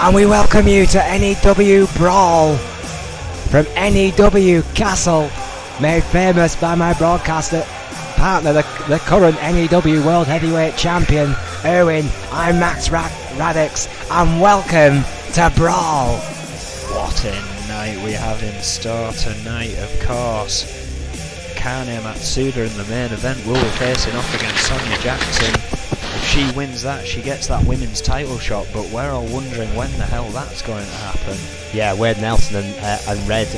and we welcome you to N.E.W. Brawl from N.E.W. Castle, made famous by my broadcaster partner, the current N.E.W. World Heavyweight Champion, Erwin. I'm Max Radix, and welcome to Brawl. What a night we have in store tonight, of course. Kane Matsuda in the main event will be facing off against Sonia Jackson. If she wins that, she gets that women's title shot, but we're all wondering when the hell that's going to happen. Yeah, Wade Nelson and Red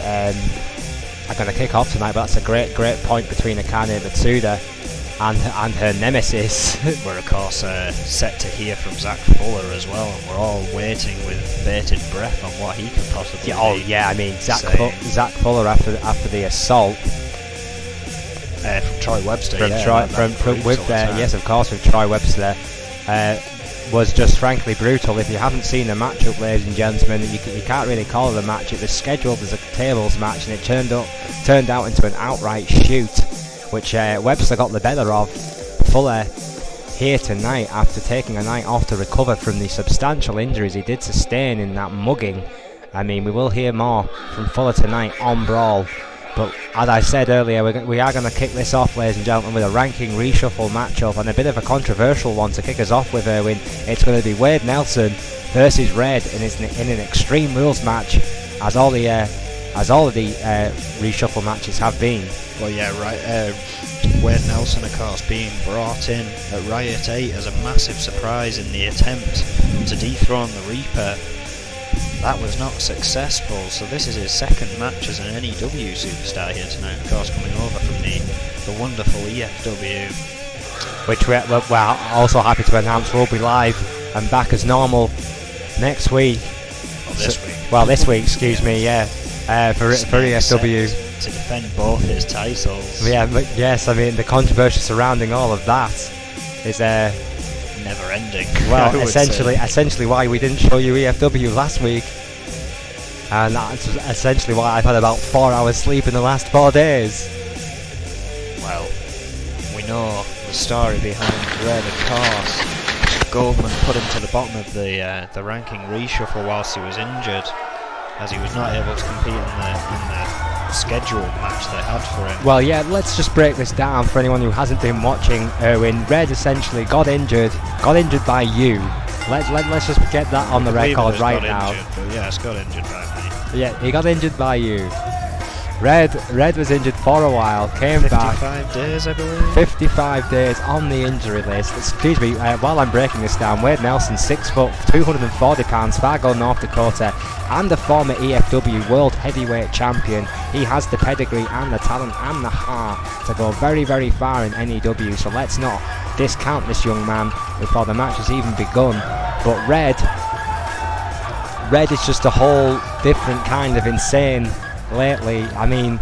are going to kick off tonight, but that's a great point between Kane Matsuda and her nemesis. We're of course set to hear from Zach Fuller as well, and we're all waiting with bated breath on what he could possibly be. Oh yeah, I mean Zach Fuller after the assault. From Troy Webster, yes, of course, with Troy Webster, was just frankly brutal. If you haven't seen the matchup, ladies and gentlemen, you can't really call it a match. It was scheduled as a tables match, and it turned out into an outright shoot, which Webster got the better of Fuller here tonight after taking a night off to recover from the substantial injuries he did sustain in that mugging. I mean, we will hear more from Fuller tonight on Brawl. But as I said earlier, we are going to kick this off, ladies and gentlemen, with a ranking reshuffle matchup, and a bit of a controversial one to kick us off with, Erwin. It's going to be Wade Nelson versus Red in an Extreme Rules match, as all of the reshuffle matches have been. Well, yeah, right. Wade Nelson, of course, being brought in at Riot 8 as a massive surprise in the attempt to dethrone the Reaper. That was not successful, so this is his second match as an N.E.W. superstar here tonight, of course, coming over from the wonderful EFW. Which we're also happy to announce will be live and back as normal next week. Well, this week, excuse me, yeah, for EFW. To defend both his titles. Yeah, but yes, I mean, the controversy surrounding all of that is never ending. Well, essentially why we didn't show you EFW last week, and that's essentially why I've had about 4 hours sleep in the last 4 days. Well, we know the story behind Red, of course. Goldman put him to the bottom of the ranking reshuffle whilst he was injured, as he was not able to compete in the scheduled match they had for him. Well, yeah, let's just break this down for anyone who hasn't been watching. Erwin, Red essentially got injured by you. Let's just get that on the record right now. Yes, got injured by me. Yeah, he got injured by you. Red was injured for a while, came 55 back. 55 days, I believe. 55 days on the injury list. Excuse me, while I'm breaking this down, Wade Nelson, 6 foot, 240 pounds, Fargo, North Dakota, and the former EFW World Heavyweight Champion. He has the pedigree and the talent and the heart to go very, very far in N.E.W. So let's not discount this young man before the match has even begun. But Red is just a whole different kind of insane lately. I mean,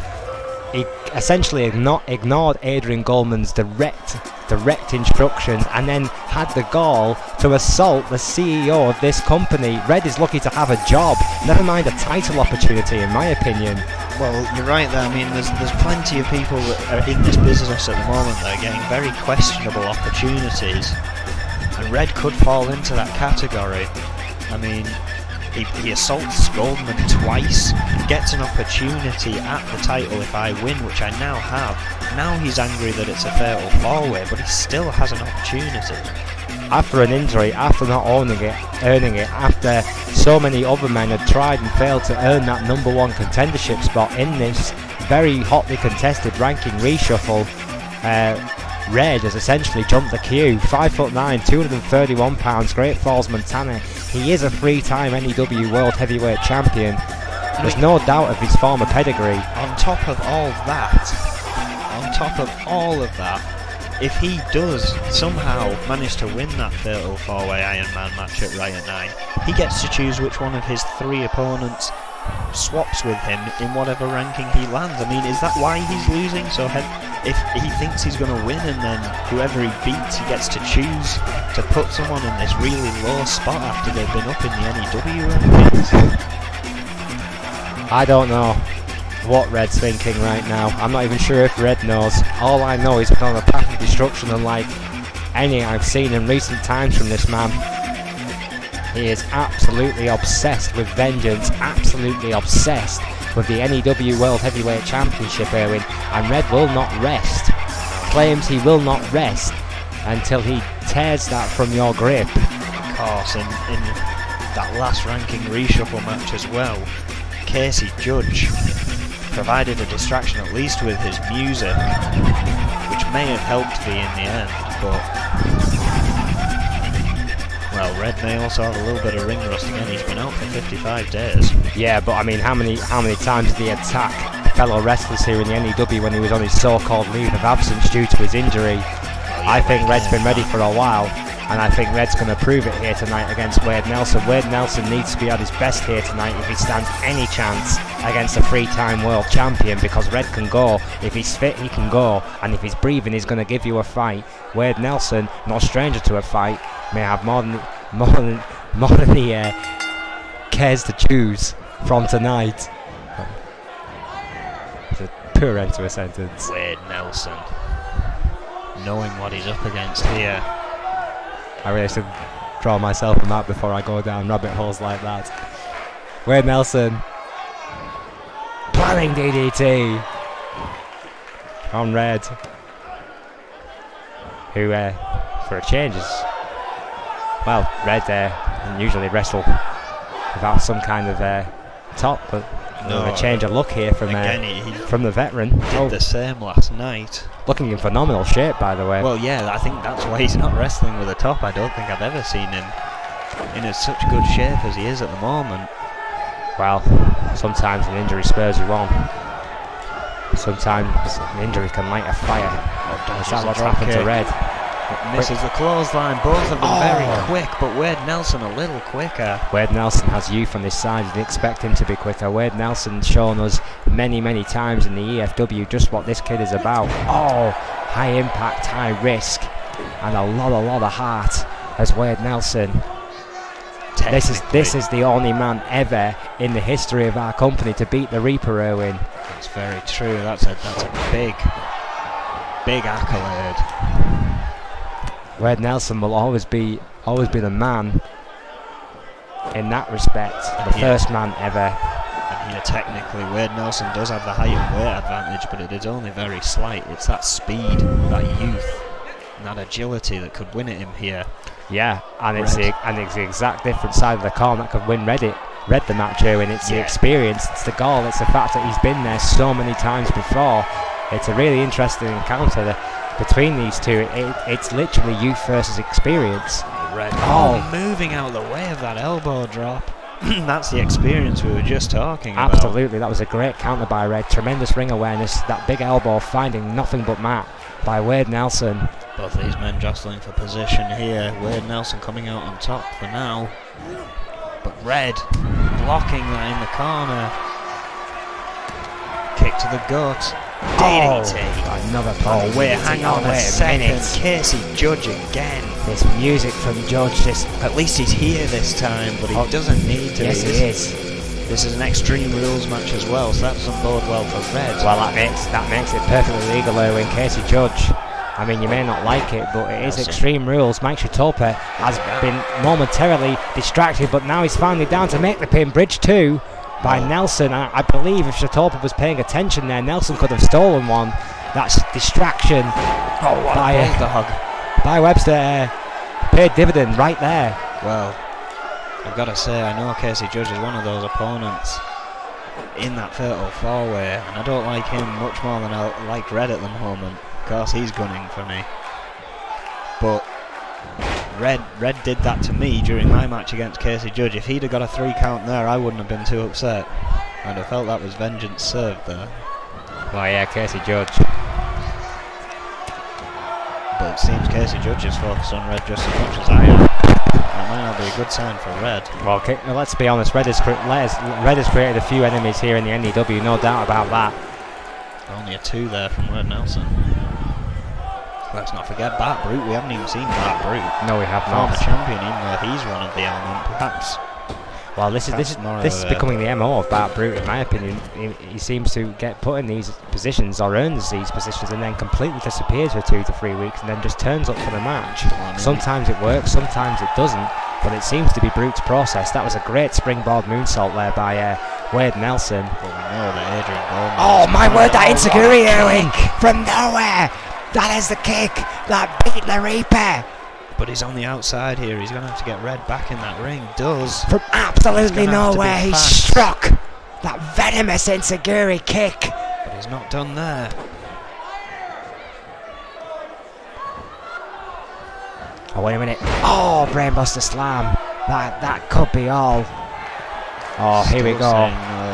he essentially ignored Adrian Goldman's direct instructions, and then had the gall to assault the CEO of this company. Red is lucky to have a job, never mind a title opportunity, in my opinion. Well, you're right there. I mean, there's plenty of people that are in this business at the moment that are getting very questionable opportunities, and Red could fall into that category. I mean, he assaults Goldman twice, gets an opportunity at the title if I win, which I now have. Now he's angry that it's a fatal four-way, but he still has an opportunity. After an injury, after not earning it, after so many other men had tried and failed to earn that #1 contendership spot in this very hotly contested ranking reshuffle, Red has essentially jumped the queue. 5'9", 231 pounds, Great Falls, Montana. He is a 3-time N.E.W. World Heavyweight Champion. There's no doubt of his former pedigree. On top of all of that, if he does somehow manage to win that fatal 4-way Iron Man match at Riot 9, he gets to choose which one of his 3 opponents swaps with him in whatever ranking he lands. I mean, is that why he's losing? So if he thinks he's going to win, and then whoever he beats, he gets to choose to put someone in this really low spot after they've been up in the N.E.W. rankings. I don't know what Red's thinking right now. I'm not even sure if Red knows. All I know is he's on a path of destruction unlike any I've seen in recent times from this man. He is absolutely obsessed with vengeance, absolutely obsessed with the N.E.W. World Heavyweight Championship, Irwin, and Red will not rest. Claims he will not rest until he tears that from your grip. Of course, in that last ranking reshuffle match as well, Casey Judge provided a distraction at least with his music, which may have helped V in the end, but well, Red may also have a little bit of ring rust again. He's been out for 55 days. Yeah, but I mean, how many times did he attack fellow wrestlers here in the N.E.W. when he was on his so-called leave of absence due to his injury? I think Red's been ready for a while, and I think Red's going to prove it here tonight against Wade Nelson. Wade Nelson needs to be at his best here tonight if he stands any chance against a three-time world champion, because Red can go. If he's fit, he can go, and if he's breathing, he's going to give you a fight. Wade Nelson, no stranger to a fight, may have more than he cares to choose from tonight. It's a poor end to a sentence. Wade Nelson, knowing what he's up against here. I really should draw myself a map before I go down rabbit holes like that. Wade Nelson planning DDT on Red, who for a change is, well, Red usually wrestle without some kind of top, but a change of look here from the veteran. Did the same last night. Looking in phenomenal shape, by the way. Well, yeah, I think that's why he's not wrestling with a top. I don't think I've ever seen him in such good shape as he is at the moment. Well, sometimes an injury spurs you on. Sometimes an injury can light a fire. Is that what's happened to Red? Misses the clothesline, both of them very quick, but Wade Nelson a little quicker. Wade Nelson has youth on his side, you'd expect him to be quicker. Wade Nelson's shown us many times in the EFW just what this kid is about. Oh, high impact, high risk, and a lot of heart as Wade Nelson. This is the only man ever in the history of our company to beat the Reaper, Irwin. That's very true, that's a big accolade. Wade Nelson will always be the man in that respect, the first man ever. And here technically Wade Nelson does have the height and weight advantage, but it is only very slight. It's that speed, that youth, and that agility that could win at him here. Yeah, and it's the exact different side of the coin that could win Red the match here, and it's the experience, it's the goal, it's the fact that he's been there so many times before. It's a really interesting encounter between these two. It's literally youth versus experience. Red moving out of the way of that elbow drop. That's the experience we were just talking about. Absolutely, that was a great counter by Red. Tremendous ring awareness. That big elbow finding nothing but mat by Wade Nelson. Both of these men jostling for position here. Wade Nelson coming out on top for now. But Red blocking that in the corner. Kick to the gut. DDT. Another hang on a second. Casey Judge again. This music from Judge. At least he's here this time, but he doesn't need to. Yes, he is. This is an Extreme Rules match as well, so that doesn't bode well for Red. Well, that makes it perfectly legal, though, in Casey Judge. I mean, you may not like it, but it is Extreme Rules. Mike Shatopa has been momentarily distracted, but now he's finally down to make the pin. Bridge 2 by Nelson. I believe if Shatopa was paying attention there, Nelson could have stolen one. That's distraction by Webster. Paid dividend right there. Well, I've got to say, I know Casey Judge is one of those opponents in that fatal four-way, and I don't like him much more than I like Red at the moment. Of course, he's gunning for me. But Red did that to me during my match against Casey Judge. If he'd have got a 3 count there, I wouldn't have been too upset. I'd have felt that was vengeance served there. Well, yeah, Casey Judge. But it seems Casey Judge is focused on Red just as much as I am. That might not be a good sign for Red. Well, let's be honest, Red has created a few enemies here in the N.E.W, no doubt about that. Only a 2 there from Wade Nelson. Let's not forget Bart Brute. We haven't even seen Bart Brute. No, we have not. Former champion, even though he's one of the element, perhaps. Well, this is becoming the MO of Bart Brute, in my opinion. He seems to get put in these positions, or earns these positions, and then completely disappears for 2 to 3 weeks, and then just turns up for the match. Sometimes it works, sometimes it doesn't. but it seems to be Brute's process. That was a great springboard moonsault there by Wade Nelson. But we know that Adrian Bowman. Oh my word, that Enziguri Irwin from nowhere! That is the kick that beat the Reaper! But he's on the outside here, he's going to have to get Red back in that ring. Does. From absolutely nowhere, he struck that venomous Enziguri kick. But he's not done there. Oh, wait a minute. Oh, Brainbuster Slam. That could be all. Oh, here we go.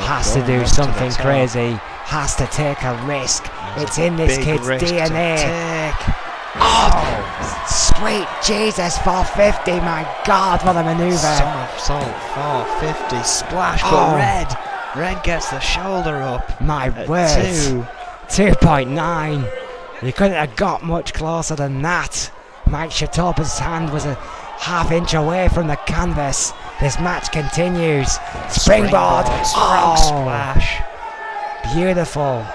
Has to do something crazy. Has to take a risk. It's in this kid's DNA. Oh, sweet Jesus, 450. My God, what a maneuver. Somersault 450 splash, but Red gets the shoulder up. My word. 2.9. You couldn't have got much closer than that. Mike Shatopa's hand was a half-inch away from the canvas. This match continues. Springboard. Oh, splash. Beautiful.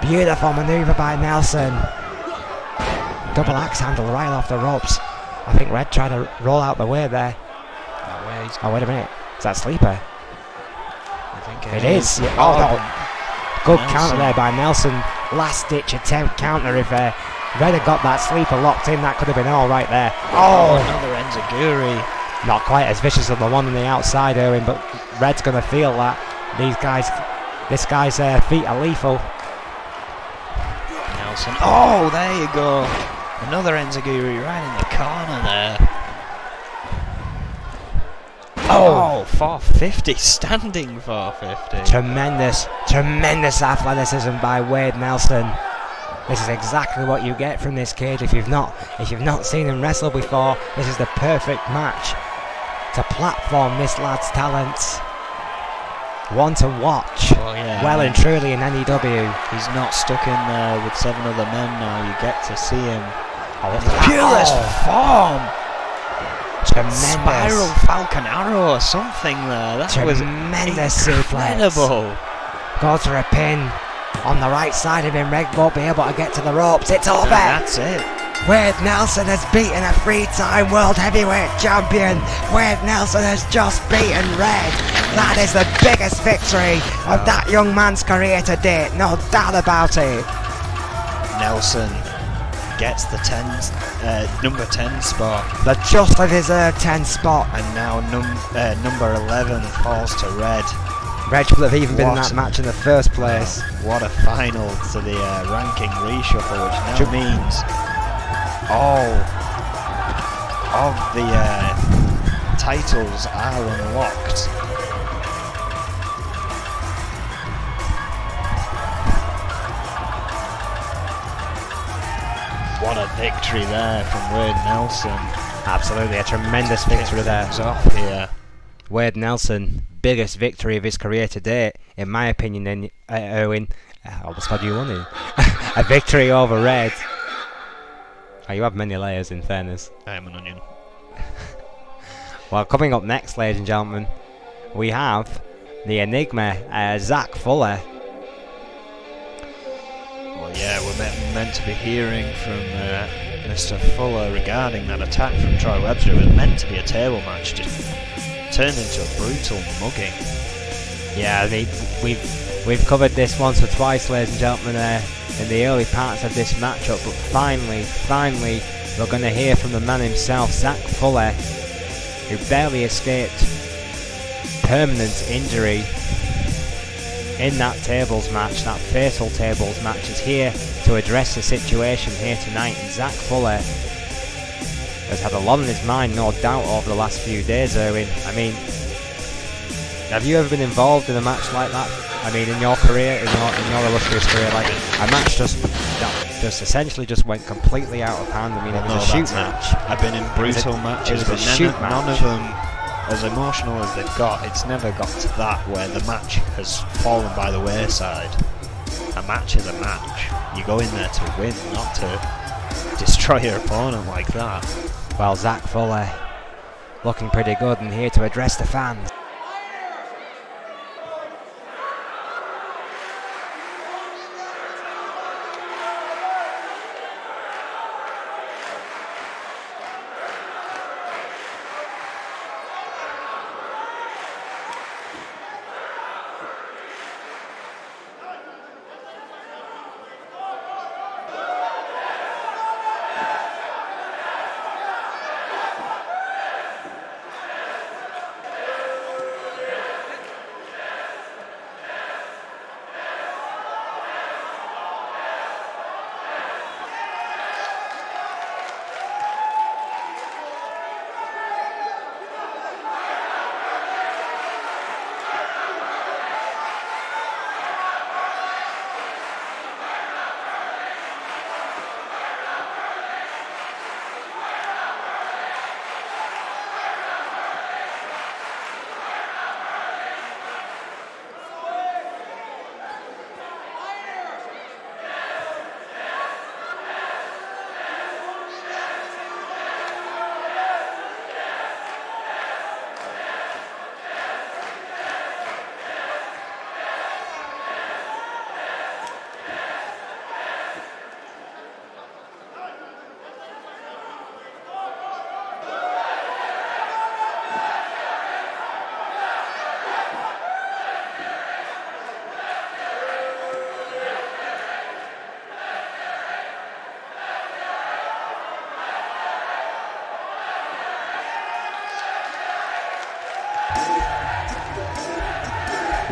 Beautiful maneuver by Nelson. Double axe handle right off the ropes. I think Red tried to roll out the way there. Oh, wait a minute. Is that Sleeper? I think it is. Yeah. Oh, no. Good counter there by Nelson. Last-ditch attempt counter. If Red had got that Sleeper locked in, that could have been all right there. Oh, another Enziguri. Not quite as vicious as the one on the outside, Irwin, but Red's going to feel that. This guy's feet are lethal. Nelson. Oh, there you go. Another Enziguri right in the corner there. Oh, 450, standing 450. Tremendous athleticism by Wade Nelson. This is exactly what you get from this kid. If you've not seen him wrestle before, this is the perfect match to platform this lad's talents. One to watch. Oh, yeah, well and truly in N.E.W. He's not stuck in there with 7 other men now. You get to see him. Purest form. Tremendous. Spiral Falcon Arrow or something there. That tremendous was incredible. Goes for a pin on the right side of him. Red won't be able to get to the ropes. It's over. That's it. Wade Nelson has beaten a 3-time world heavyweight champion. Wade Nelson has just beaten Red. That is the biggest victory of that young man's career to date. No doubt about it. Nelson gets the number 10 spot. The justly deserved 10 spot. And now number 11 falls to Red. Red should have even been in that match in the first place. What a final to the ranking reshuffle, which now means all of the titles are unlocked. What a victory there from Wade Nelson. Absolutely, a tremendous victory there. Off here. Wade Nelson, biggest victory of his career to date, in my opinion, then Irwin. I almost had you on it. A victory over Red. Oh, you have many layers, in fairness. I am an onion. Well, coming up next, ladies and gentlemen, we have the Enigma, Zach Fuller. Well, yeah, we're meant to be hearing from Mr. Fuller regarding that attack from Troy Webster. It was meant to be a table match, just turned into a brutal mugging. Yeah, we've covered this once or twice, ladies and gentlemen, in the early parts of this matchup, but finally, we're going to hear from the man himself, Zach Fuller, who barely escaped permanent injury in that tables match, that fatal tables match. Is here to address the situation here tonight, and Zach Fuller has had a lot on his mind, no doubt, over the last few days, Irwin. I mean, have you ever been involved in a match like that? I mean, in your career, in your illustrious career, like a match that essentially just went completely out of hand. I mean, it was a shoot match. I've been in brutal matches, but none of them, as emotional as they've got, it's never got to that where the match has fallen by the wayside. A match is a match. You go in there to win, not to destroy your opponent like that. Well, Zach Fuller looking pretty good and here to address the fans.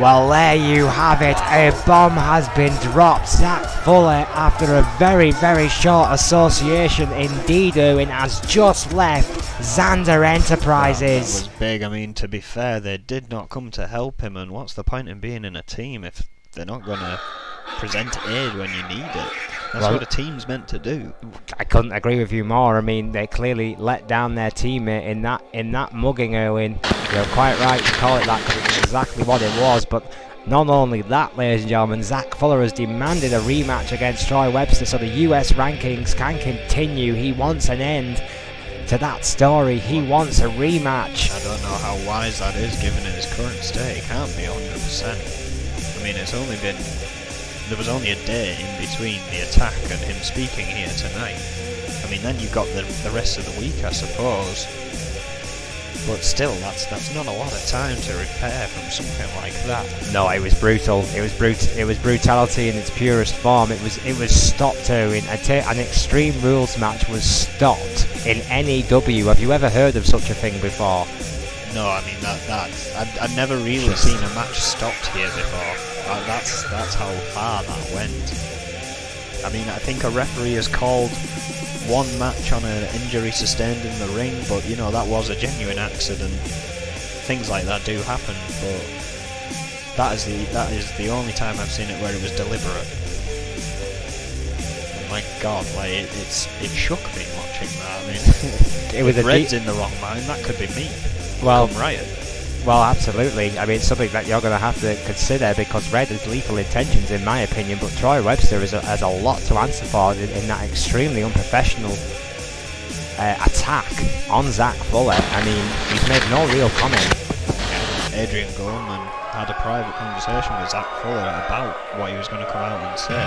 Well, there you have it. A bomb has been dropped. Zach Fuller, after a very, very short association in N.E.W, has just left Xander Enterprises. That was big. I mean, to be fair, they did not come to help him, and what's the point in being in a team if they're not going to present aid when you need it? That's what a team's meant to do. I couldn't agree with you more. I mean, they clearly let down their teammate in that mugging, Owen. You're quite right to call it that, because it's exactly what it was. But not only that, ladies and gentlemen, Zach Fuller has demanded a rematch against Troy Webster, so the US rankings can continue. He wants an end to that story. He wants a rematch. I don't know how wise that is, given in his current state. It can't be 100%. I mean, it's only been... There was only a day in between the attack and him speaking here tonight. I mean, then you've got the rest of the week, I suppose. But still, that's not a lot of time to repair from something like that. No, it was brutal. It was brutality in its purest form. It was stopped too. An Extreme Rules match was stopped in N.E.W. Have you ever heard of such a thing before? No, I mean I've never really seen a match stopped here before. That's how far that went. I mean, I think a referee has called one match on an injury sustained in the ring, but you know, that was a genuine accident. Things like that do happen, but that is the only time I've seen it where it was deliberate. And my God, like it shook me watching that. I mean, it was if Red's in the wrong mind, that could be me. Well, Riot. Well, absolutely. I mean, it's something that you're going to have to consider, because Red has lethal intentions, in my opinion, but Troy Webster has a lot to answer for in that extremely unprofessional attack on Zach Fuller. I mean, he's made no real comment. Adrian Goldman had a private conversation with Zach Fuller about what he was going to come out and say,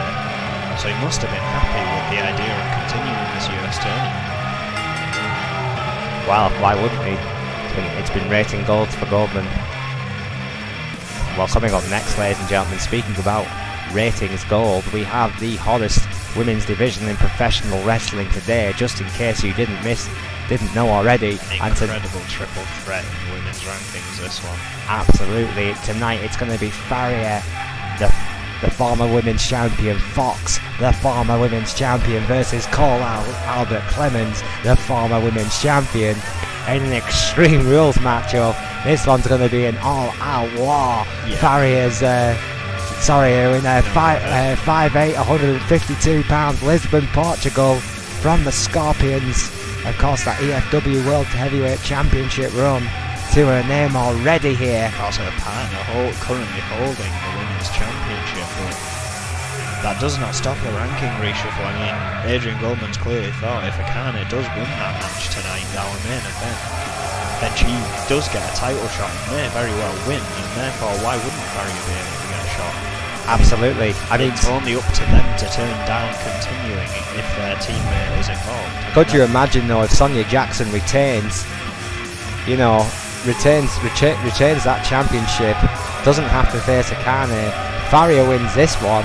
so he must have been happy with the idea of continuing this US tournament. Well, why wouldn't he? It's been rating golds for Goldman. Well, coming up next, ladies and gentlemen, speaking about ratings gold, we have the hottest women's division in professional wrestling today, just in case you didn't know already. Incredible triple threat in women's rankings, this one. Absolutely. Tonight it's going to be Farrier, the former women's champion, Fox, the former women's champion, versus Cole Albert Clemens, the former women's champion, in an Extreme Rules matchup. This one's going to be an all-out war. Yeah. Farrier's, in 5'8", 152 pounds, Lisbon, Portugal, from the Scorpions. Of course, that EFW World Heavyweight Championship run to her name already here. Also, her partner currently holding the Women's Championship, but that does not stop the ranking reshuffle. I mean, Adrian Goldman's clearly thought if Akane does win that match tonight, our main event, then she does get a title shot and may very well win, and therefore why wouldn't Farrier be able to get a shot? Absolutely. I mean, it's only up to them to turn down continuing if their teammate is involved. Could you imagine though if Sonya Jackson retains that championship, doesn't have to face Akane, Farrier wins this one,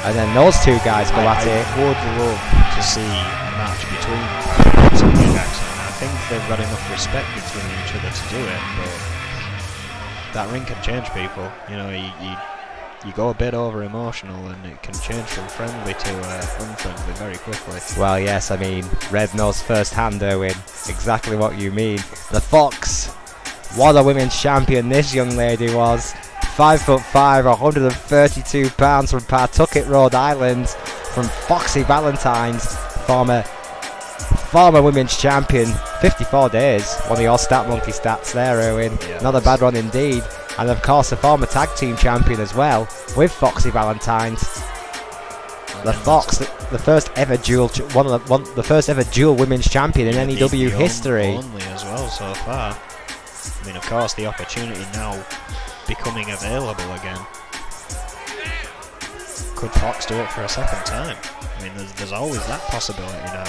and then those two guys go at it. I would love to see a match between Farrier and Sonya Jackson. I think they've got enough respect between each other to do it, but that ring can change people. You know, you go a bit over emotional and it can change from friendly to unfriendly very quickly. Well, yes, I mean, Red knows firsthand, Erwin, exactly what you mean. The Fox, what a women's champion this young lady was. 5'5", 132 pounds, from Pawtucket, Rhode Island, from Foxy Valentine's, former women's champion. 54 days, one of your Stat Monkey stats there, Erwin. Yeah, not a bad one indeed. And of course, a former tag team champion as well, with Foxy Valentine's. The Fox, the first ever the first ever dual women's champion in N.E.W history. Only as well so far. I mean, of course, the opportunity now becoming available again. Could Fox do it for a second time? I mean, there's always that possibility now.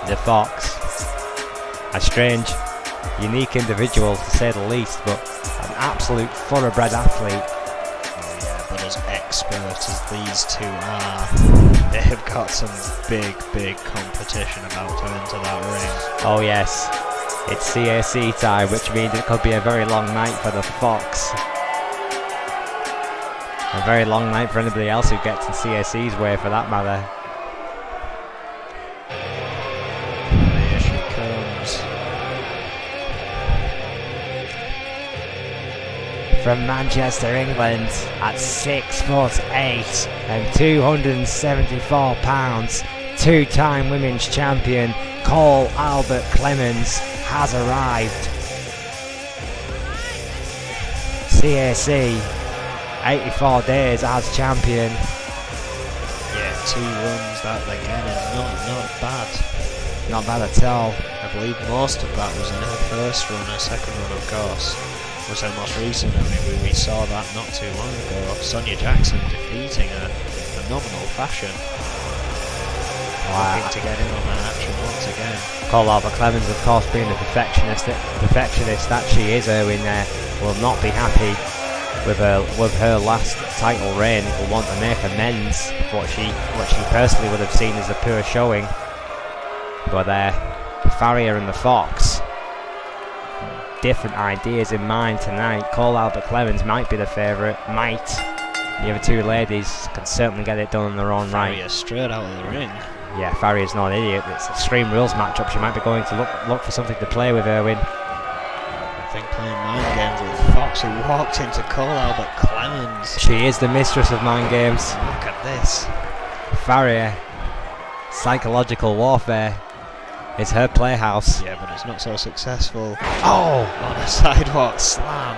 The Fox, a strange, unique individual to say the least, but an absolute thoroughbred athlete. Oh yeah, but as expert as these two are, they have got some big competition about to enter that ring. Oh yes. It's CAC time, which means it could be a very long night for the Fox. A very long night for anybody else who gets in CAC's way, for that matter. Here she comes. From Manchester, England, at 6'8" and 274 pounds, two-time women's champion Cole Albert Clemens has arrived. CAC, 84 days as champion. Yeah, 2 runs that again is not bad. Not bad at all. I believe most of that was in her first run. Her second run, of course, was her most recent. I mean, we saw that not too long ago. Sonia Jackson defeating her in phenomenal fashion. Looking to get in on that action once again. Cole Albert Clemens, of course, being the perfectionist that she is, Erwin, will not be happy with her last title reign. Will want to make amends for what she personally would have seen as a poor showing. But Farrier and the Fox, different ideas in mind tonight. Cole Albert Clemens might be the favourite. Might. The other two ladies can certainly get it done in their own right. Farrier straight out of the ring. Yeah, Farrier's not an idiot. It's Extreme Rules matchup. She might be going to look for something to play with, Erwin. I think playing mind games with Fox, who walked into Cole Albert Clemens. She is the mistress of mind games. Look at this. Farrier, psychological warfare is her playhouse. Yeah, but it's not so successful. Oh! On a sidewalk slam.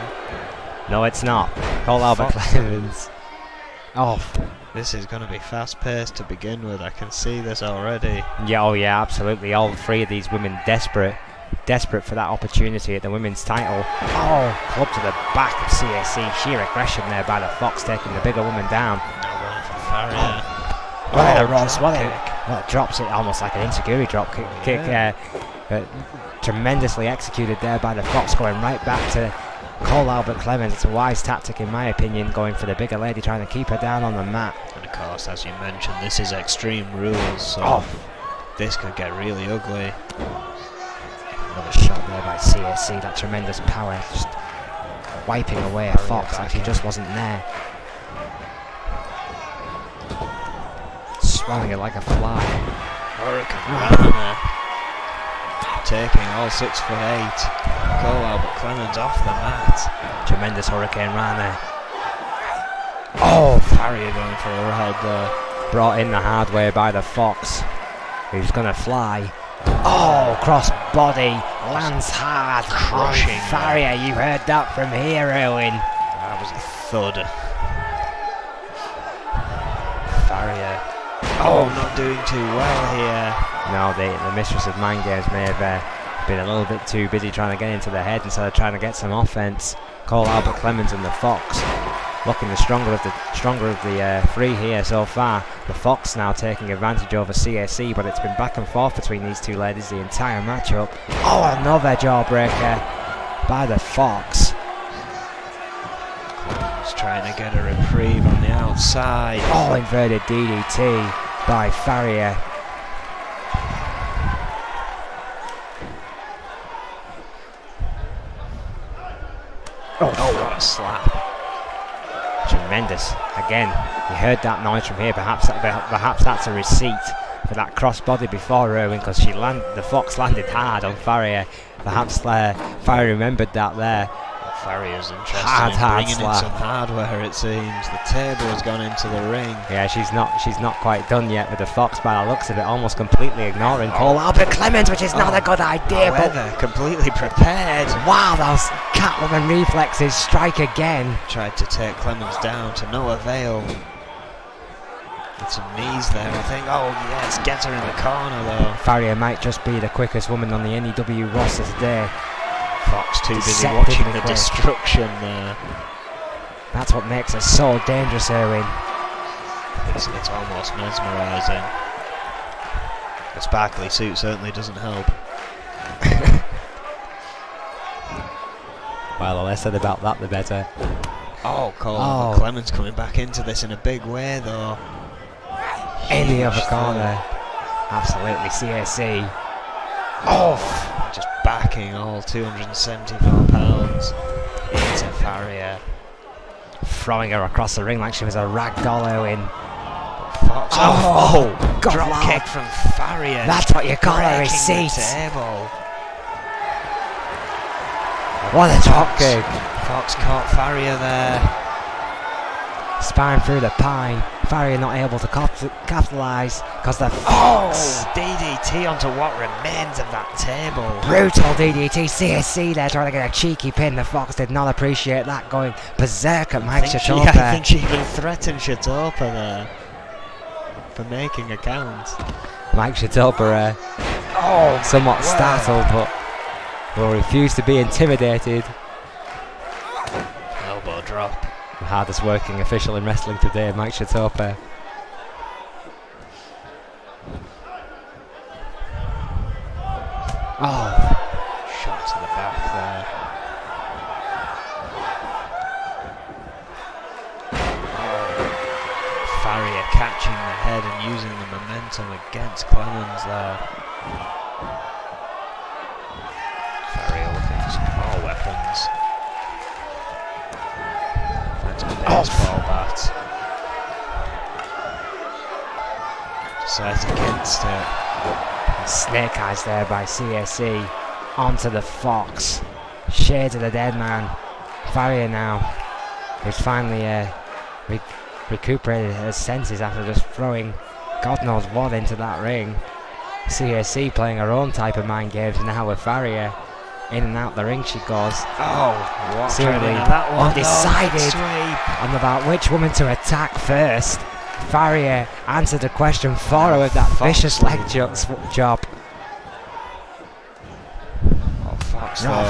No, it's not. Cole Albert Clemens. Oh. This is going to be fast-paced to begin with. I can see this already. Yeah, oh yeah, absolutely. All three of these women desperate for that opportunity at the women's title. Oh, club to the back of CAC. Sheer aggression there by the Fox, taking the bigger woman down. No one for Farrier. Well, drops it almost like an Inseguri drop kick. Tremendously executed there by the Fox, going right back to Cole Albert Clemens. It's a wise tactic in my opinion, going for the bigger lady, trying to keep her down on the mat. And of course, as you mentioned, this is Extreme Rules, so this could get really ugly. Another shot there by CAC, that tremendous power, just wiping away a Fox like she just wasn't there. Swelling it like a fly. Hurricane Rana taking all 6'8". Cole Albert Clemens off the mat. Tremendous Hurricane Rana. Oh, Farrier going for a ride there. Brought in the hard way by the Fox, who's going to fly. Oh, cross body, lands hard, crushing. Farrier, you heard that from here, Erwin. That was a thud. Farrier. Oh, not doing too well here. No, the mistress of mind games may have been a little bit too busy trying to get into the head instead of trying to get some offense. Cole Albert Clemens and the Fox looking the stronger of the three here so far. The Fox now taking advantage over CAC, but it's been back and forth between these two ladies the entire matchup. Oh, another jawbreaker by the Fox. Just trying to get a reprieve on the outside. Oh, inverted DDT by Farrier. Oh, what a slap. Tremendous. Again, you heard that noise from here. Perhaps that's a receipt for that cross-body before Erwin, because the Fox landed hard on Farrier. Perhaps Farrier remembered that there. Farrier's interested in bringing in some hardware, it seems. The table has gone into the ring. Yeah, she's not quite done yet with the Fox by the looks of it, almost completely ignoring Cole Albert Clemens, which is not a good idea. However, completely prepared. Wow, those Catwoman reflexes strike again. Tried to take Clemens down to no avail. With some knees there, I think. Oh yes, gets her in the corner though. Farrier might just be the quickest woman on the N.E.W. roster today. Fox too busy watching the destruction there. That's what makes her so dangerous, Erwin. It's almost mesmerising. The sparkly suit certainly doesn't help. Well, the less said about that, the better. Oh, Cole Clemens coming back into this in a big way, though. In the other corner. Absolutely, CAC. Oh! Just backing all 274 pounds into Farrier. Throwing her across the ring like she was a ragdoll in. Fox. Oh, drop kick from Farrier. That's what you call a receipt. What a drop kick. Fox caught Farrier there. Spine through the pine. Farrier not able to capitalise because the Fox. DDT onto what remains of that table. Brutal DDT. CSC there trying to get a cheeky pin. The Fox did not appreciate that, going berserk at Mike Shatopa. I think she even threatened Shatopa there for making a count. Mike Shatopa somewhat startled, but will refuse to be intimidated. Elbow drop. The hardest working official in wrestling today, Mike Shatopa. Shot to the back there. Farrier catching the head and using the momentum against Clemens there. Farrier looking for some more weapons. Finds a baseball bat. Decides against it. Snake eyes there by CSC. Onto the Fox. Shades of the dead man. Farrier now, who's finally recuperated his senses after just throwing God knows what into that ring. CSC playing her own type of mind games now with Farrier. In and out the ring she goes. Seemingly undecided on about which woman to attack first. Farrier answered the question for her with that vicious leg chop. Fox No,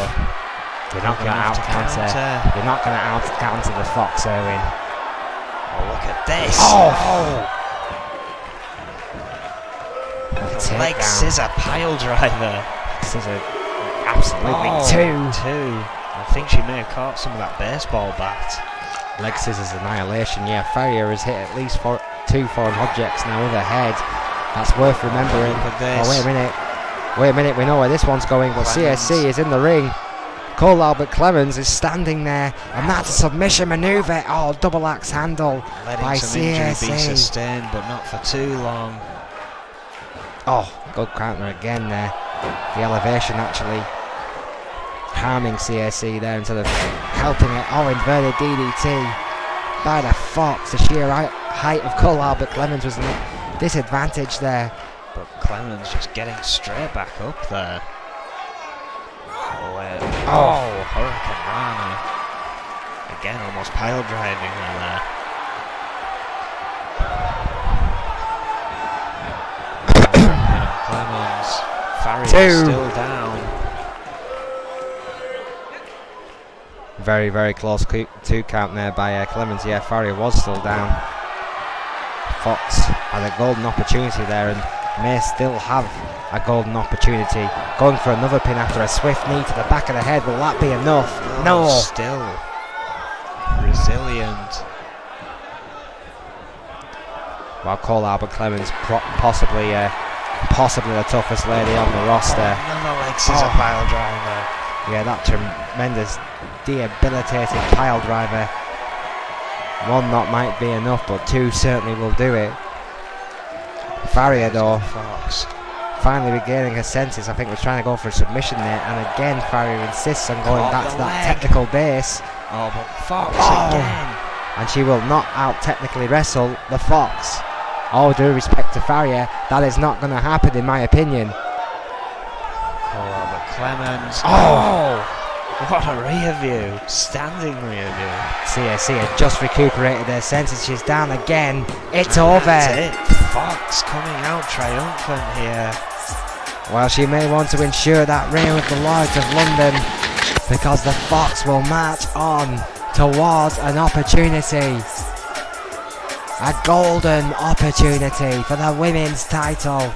you're not going to out counter. You're not going to out counter the Fox, Erwin. Look at this. Leg scissor pile driver. Scissor, absolutely two. I think she may have caught some of that baseball bat. Leg scissors annihilation. Yeah, Farrier has hit at least 2 foreign objects now with her head. That's worth remembering. Wait a minute, we know where this one's going, but Clemens. CSC is in the ring. Cole Albert Clemens is standing there, and that's a submission manoeuvre. Double axe handle by some CSC. Injury be sustained, but not for too long. Good counter again there. The elevation actually harming CSC there instead of helping it. Inverted DDT by the Fox. The sheer height of Cole Albert Clemens was a disadvantage there. But Clemens just getting straight back up there. Hurricane Rana. Again, almost pile driving her there. Clemens. Farrier still down. Very, very close 2 count there by Clemens. Yeah, Farrier was still down. Fox had a golden opportunity there and may still have a golden opportunity. Going for another pin after a swift knee to the back of the head. Will that be enough? No. Still resilient. While Cole Albert Clemens possibly the toughest lady on the roster. Another leg scissor pile driver. Yeah, that tremendous debilitating pile driver. 1 not might be enough, but 2 certainly will do it. Farrier though, finally regaining her senses. I think we're trying to go for a submission there, and again Farrier insists on going back to that technical base. But Fox again. And she will not out technically wrestle the Fox. All due respect to Farrier, that is not going to happen in my opinion. Cole Albert Clemens. What a rear view, standing rear view. CSC had just recuperated their senses. She's down again. It's over. That's it. Fox coming out triumphant here. Well, she may want to ensure that reign with the Lords of London, because the Fox will march on towards an opportunity. A golden opportunity for the women's title.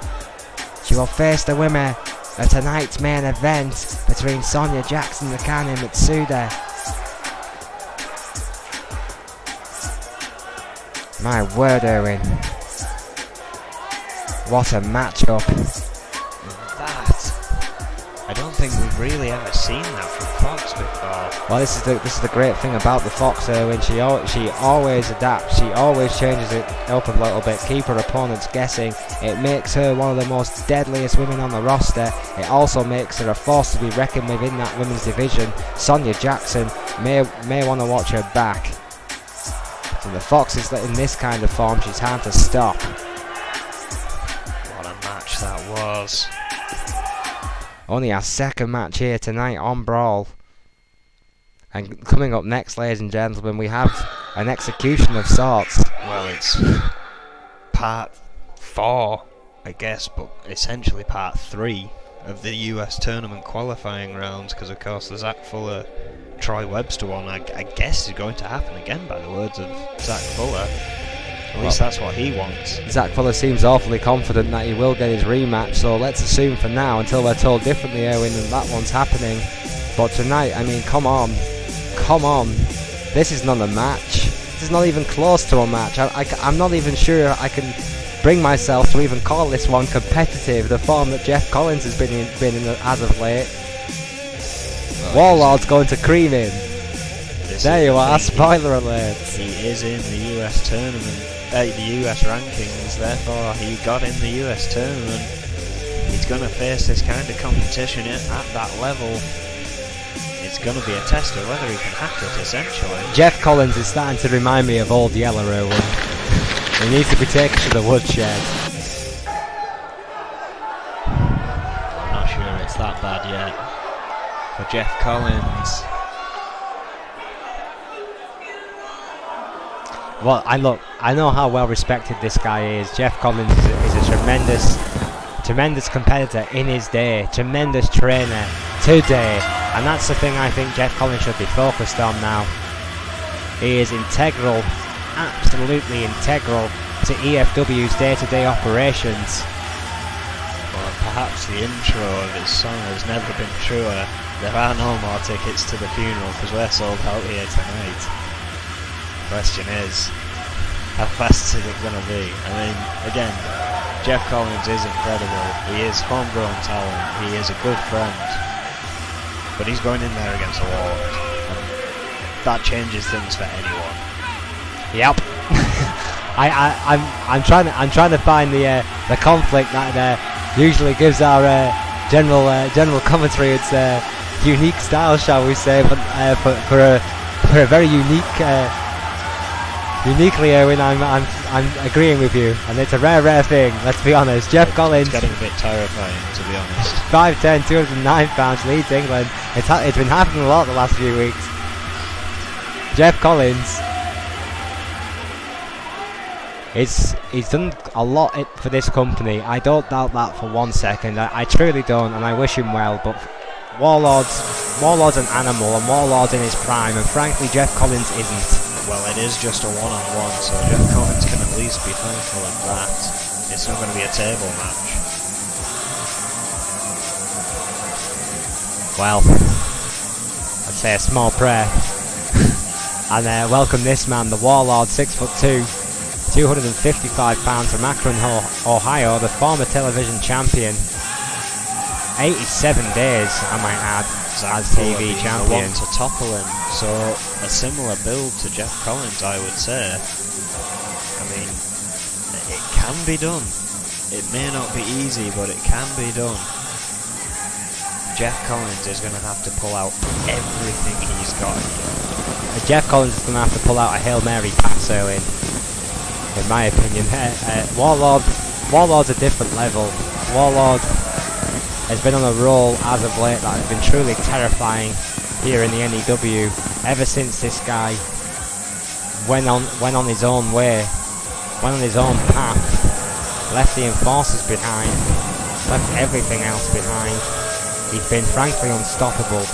She will face the winner of tonight's main event between Sonia Jackson and Akane Mitsuda. My word, Erwin. What a matchup. I don't think we've really ever seen that from Fox before. Well, this is the great thing about the Fox, Erwin. She always adapts. She always changes it up a little bit, keep her opponents guessing. It makes her one of the most deadliest women on the roster. It also makes her a force to be reckoned with in that women's division. Sonya Jackson may want to watch her back. So the Fox is in this kind of form. She's hard to stop. What a match that was. Only our second match here tonight on Brawl. And coming up next, ladies and gentlemen, we have an execution of sorts. Well, it's part 4, I guess, but essentially part 3 of the US tournament qualifying rounds, because of course the Zach Fuller Troy Webster one, I guess, is going to happen again by the words of Zach Fuller. At least that's what he wants. Zach Fuller seems awfully confident that he will get his rematch, so let's assume for now, until we're told differently, Erwin, that one's happening. But tonight, I mean, come on. This is not a match. This is not even close to a match. I'm not even sure I can bring myself to even call this one competitive, the form that Jeff Collins has been in as of late. Well, Warlord's going to cream him. There you are, spoiler alert. He is in the US tournament. The US rankings, therefore he got in the US tournament. He's going to face this kind of competition at that level. It's going to be a test of whether he can hack it, essentially. Jeff Collins is starting to remind me of old Yeller, Erwin. He needs to be taken to the woodshed. I'm not sure it's that bad yet for Jeff Collins. Well, I know how well respected this guy is. Jeff Collins is a tremendous competitor in his day, tremendous trainer today, and that's the thing I think Jeff Collins should be focused on now. He is integral, absolutely integral to EFW's day-to-day operations. Well, perhaps the intro of his song has never been truer. There are no more tickets to the funeral because we're sold out here tonight. Question is, how fast is it going to be? I mean, again, Jeff Collins is incredible. He is homegrown talent. He is a good friend. But he's going in there against a wall. And that changes things for anyone. Yep. I'm trying to find the conflict that usually gives our general commentary its unique style, shall we say, but for a very uniquely, Erwin, I'm agreeing with you, and it's a rare thing. Let's be honest. Jeff Collins, it's getting a bit terrifying, to be honest. 5'10", 209 pounds, leads England. It's been happening a lot the last few weeks. Jeff Collins, he's done a lot for this company. I don't doubt that for 1 second. I truly don't, and I wish him well. But Warlord's an animal, and Warlord's in his prime, and frankly, Jeff Collins isn't. Well, it is just a one-on-one, so Jeff Collins can at least be thankful of that. It's not going to be a table match. Well, I'd say a small prayer. And welcome this man, the Warlord, 6'2", 255 pounds from Akron, Ohio, the former television champion. 87 days, I might add, as TV champion. The one to topple him, so a similar build to Jeff Collins, I would say. I mean, it can be done. It may not be easy, but it can be done. Jeff Collins is going to have to pull out everything he's got here. Jeff Collins is going to have to pull out a Hail Mary pass, in my opinion. Warlord's a different level. Warlord has been on a roll as of late that has been truly terrifying here in the N.E.W. ever since this guy went on his own way, went on his own path, left the enforcers behind, left everything else behind. He's been frankly unstoppable.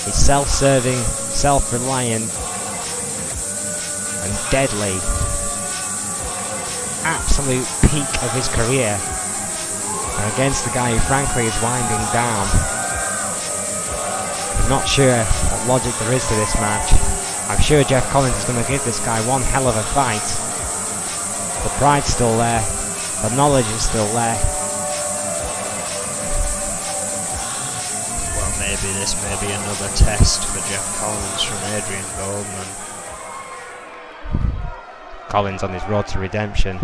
He's self-serving, self-reliant, and deadly. Absolute peak of his career. And against the guy who frankly is winding down. I'm not sure what logic there is to this match. I'm sure Jeff Collins is going to give this guy one hell of a fight. The pride's still there. The knowledge is still there. maybe this may be another test for Jeff Collins from Adrian Goldman. Collins on his road to redemption.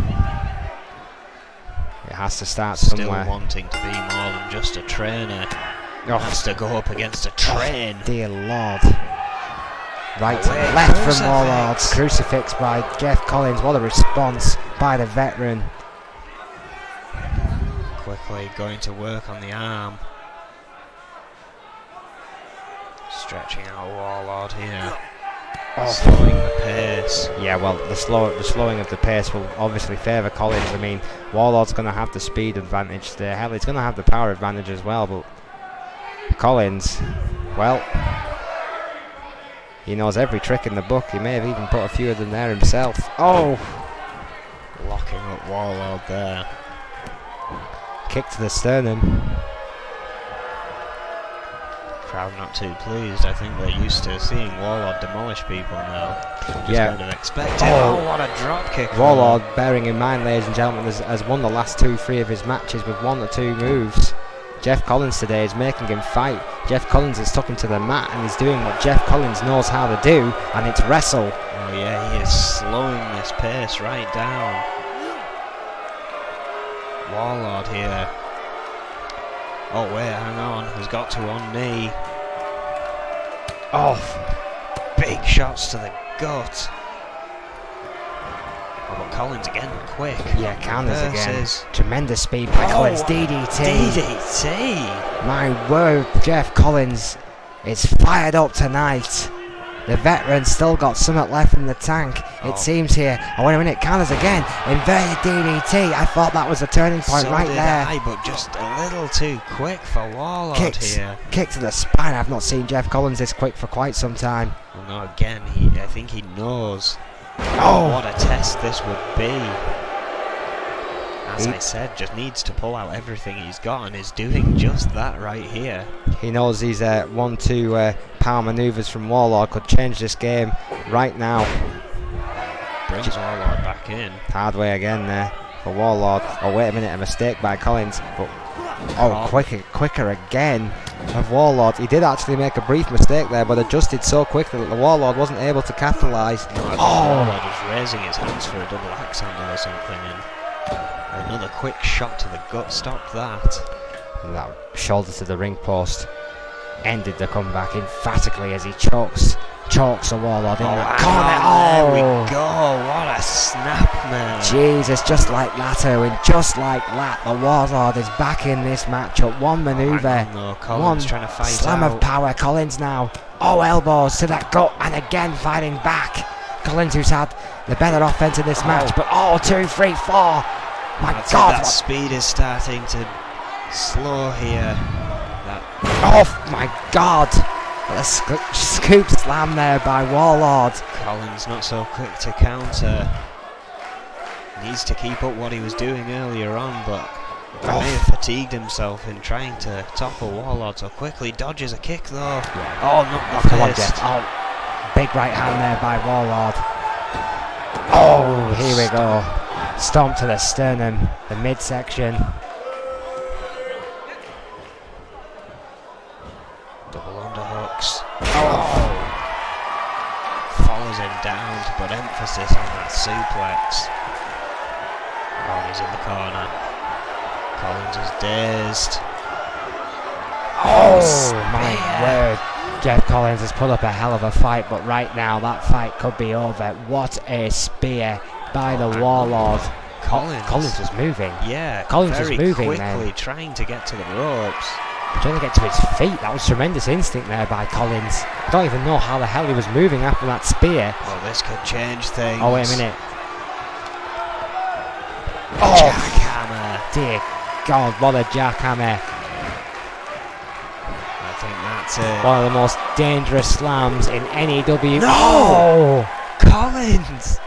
It has to start somewhere. Still wanting to be more than just a trainer. Oh. Has to go up against a train. Oh, dear Lord. Right to left from Warlord. Crucifix by Jeff Collins. What a response by the veteran. Quickly going to work on the arm. Stretching out Warlord here. Slowing the pace. Yeah, well, the slowing of the pace will obviously favour Collins. I mean, Warlord's going to have the speed advantage there. Hell, he's going to have the power advantage as well, but Collins, well, he knows every trick in the book. He may have even put a few of them there himself. Oh! Locking up Warlord there. Kick to the sternum. Crowd not too pleased. I think they're used to seeing Warlord demolish people now. Just kind of expect it. Oh, what a drop kick. Warlord, bearing in mind, ladies and gentlemen, has won the last 2-3 of his matches with 1 or 2 moves. Jeff Collins today is making him fight. Jeff Collins has stuck him to the mat and he's doing what Jeff Collins knows how to do, and it's wrestle. Oh yeah, he is slowing this pace right down. Warlord here. Oh wait, hang on, he's got to one knee. Oh, big shots to the gut. Oh, but Collins again, quick. Yeah, counters again. Tremendous speed by Collins. DDT. DDT. My word, Jeff Collins is fired up tonight. The veteran's still got something left in the tank, it seems here. Oh, wait a minute, counters again. Inverted DDT. I thought that was a turning point right there. But just a little too quick for Warlord here. Kick to the spine. I've not seen Jeff Collins this quick for quite some time. Well, no, again, I think he knows. Oh, what a test this would be. As I said, just needs to pull out everything he's got, and is doing just that right here. He knows these 1-2 power manoeuvres from Warlord could change this game right now. Brings Warlord back in. Hard way again there for Warlord. Oh, wait a minute, a mistake by Collins. But quicker again of Warlord. He did actually make a brief mistake there, but adjusted so quickly that the Warlord wasn't able to capitalise. Warlord was raising his hands for a double axe handle or something, and another quick shot to the gut stopped that. And that shoulder to the ring post ended the comeback emphatically as he chokes a Warlord in that corner. There we go, what a snap, man. Jesus, just like that, Owen, just like that, the Warlord is back in this matchup. One manoeuvre, Collins trying to fight slam of power. Collins now, elbows to that gut, and again fighting back. Collins, who's had the better offense in this match, but 2, 3, 4. My God, that speed is starting to slow here. Oh my God! A scoop slam there by Warlord. Collins not so quick to counter. Needs to keep up what he was doing earlier on, but he may have fatigued himself in trying to topple Warlord so quickly. Dodges a kick though. Yeah. Oh, not the come on, Jeff. Oh, big right hand there by Warlord. Oh, here we go. Stomp to the sternum, the midsection. Double underhooks. Follows him down to put emphasis on that suplex. Oh, he's in the corner. Collins is dazed. Oh my word. Jeff Collins has put up a hell of a fight, but right now that fight could be over. What a spear by the Warlord. Collins was moving. Yeah, Collins was moving quickly, trying to get to the ropes. Trying to get to his feet. That was tremendous instinct there by Collins. I don't even know how the hell he was moving after that spear. Well, this could change things. Oh, wait a minute. Jackhammer. Dear God, what a jackhammer. I think that's it. One of the most dangerous slams in N.E.W. No! Collins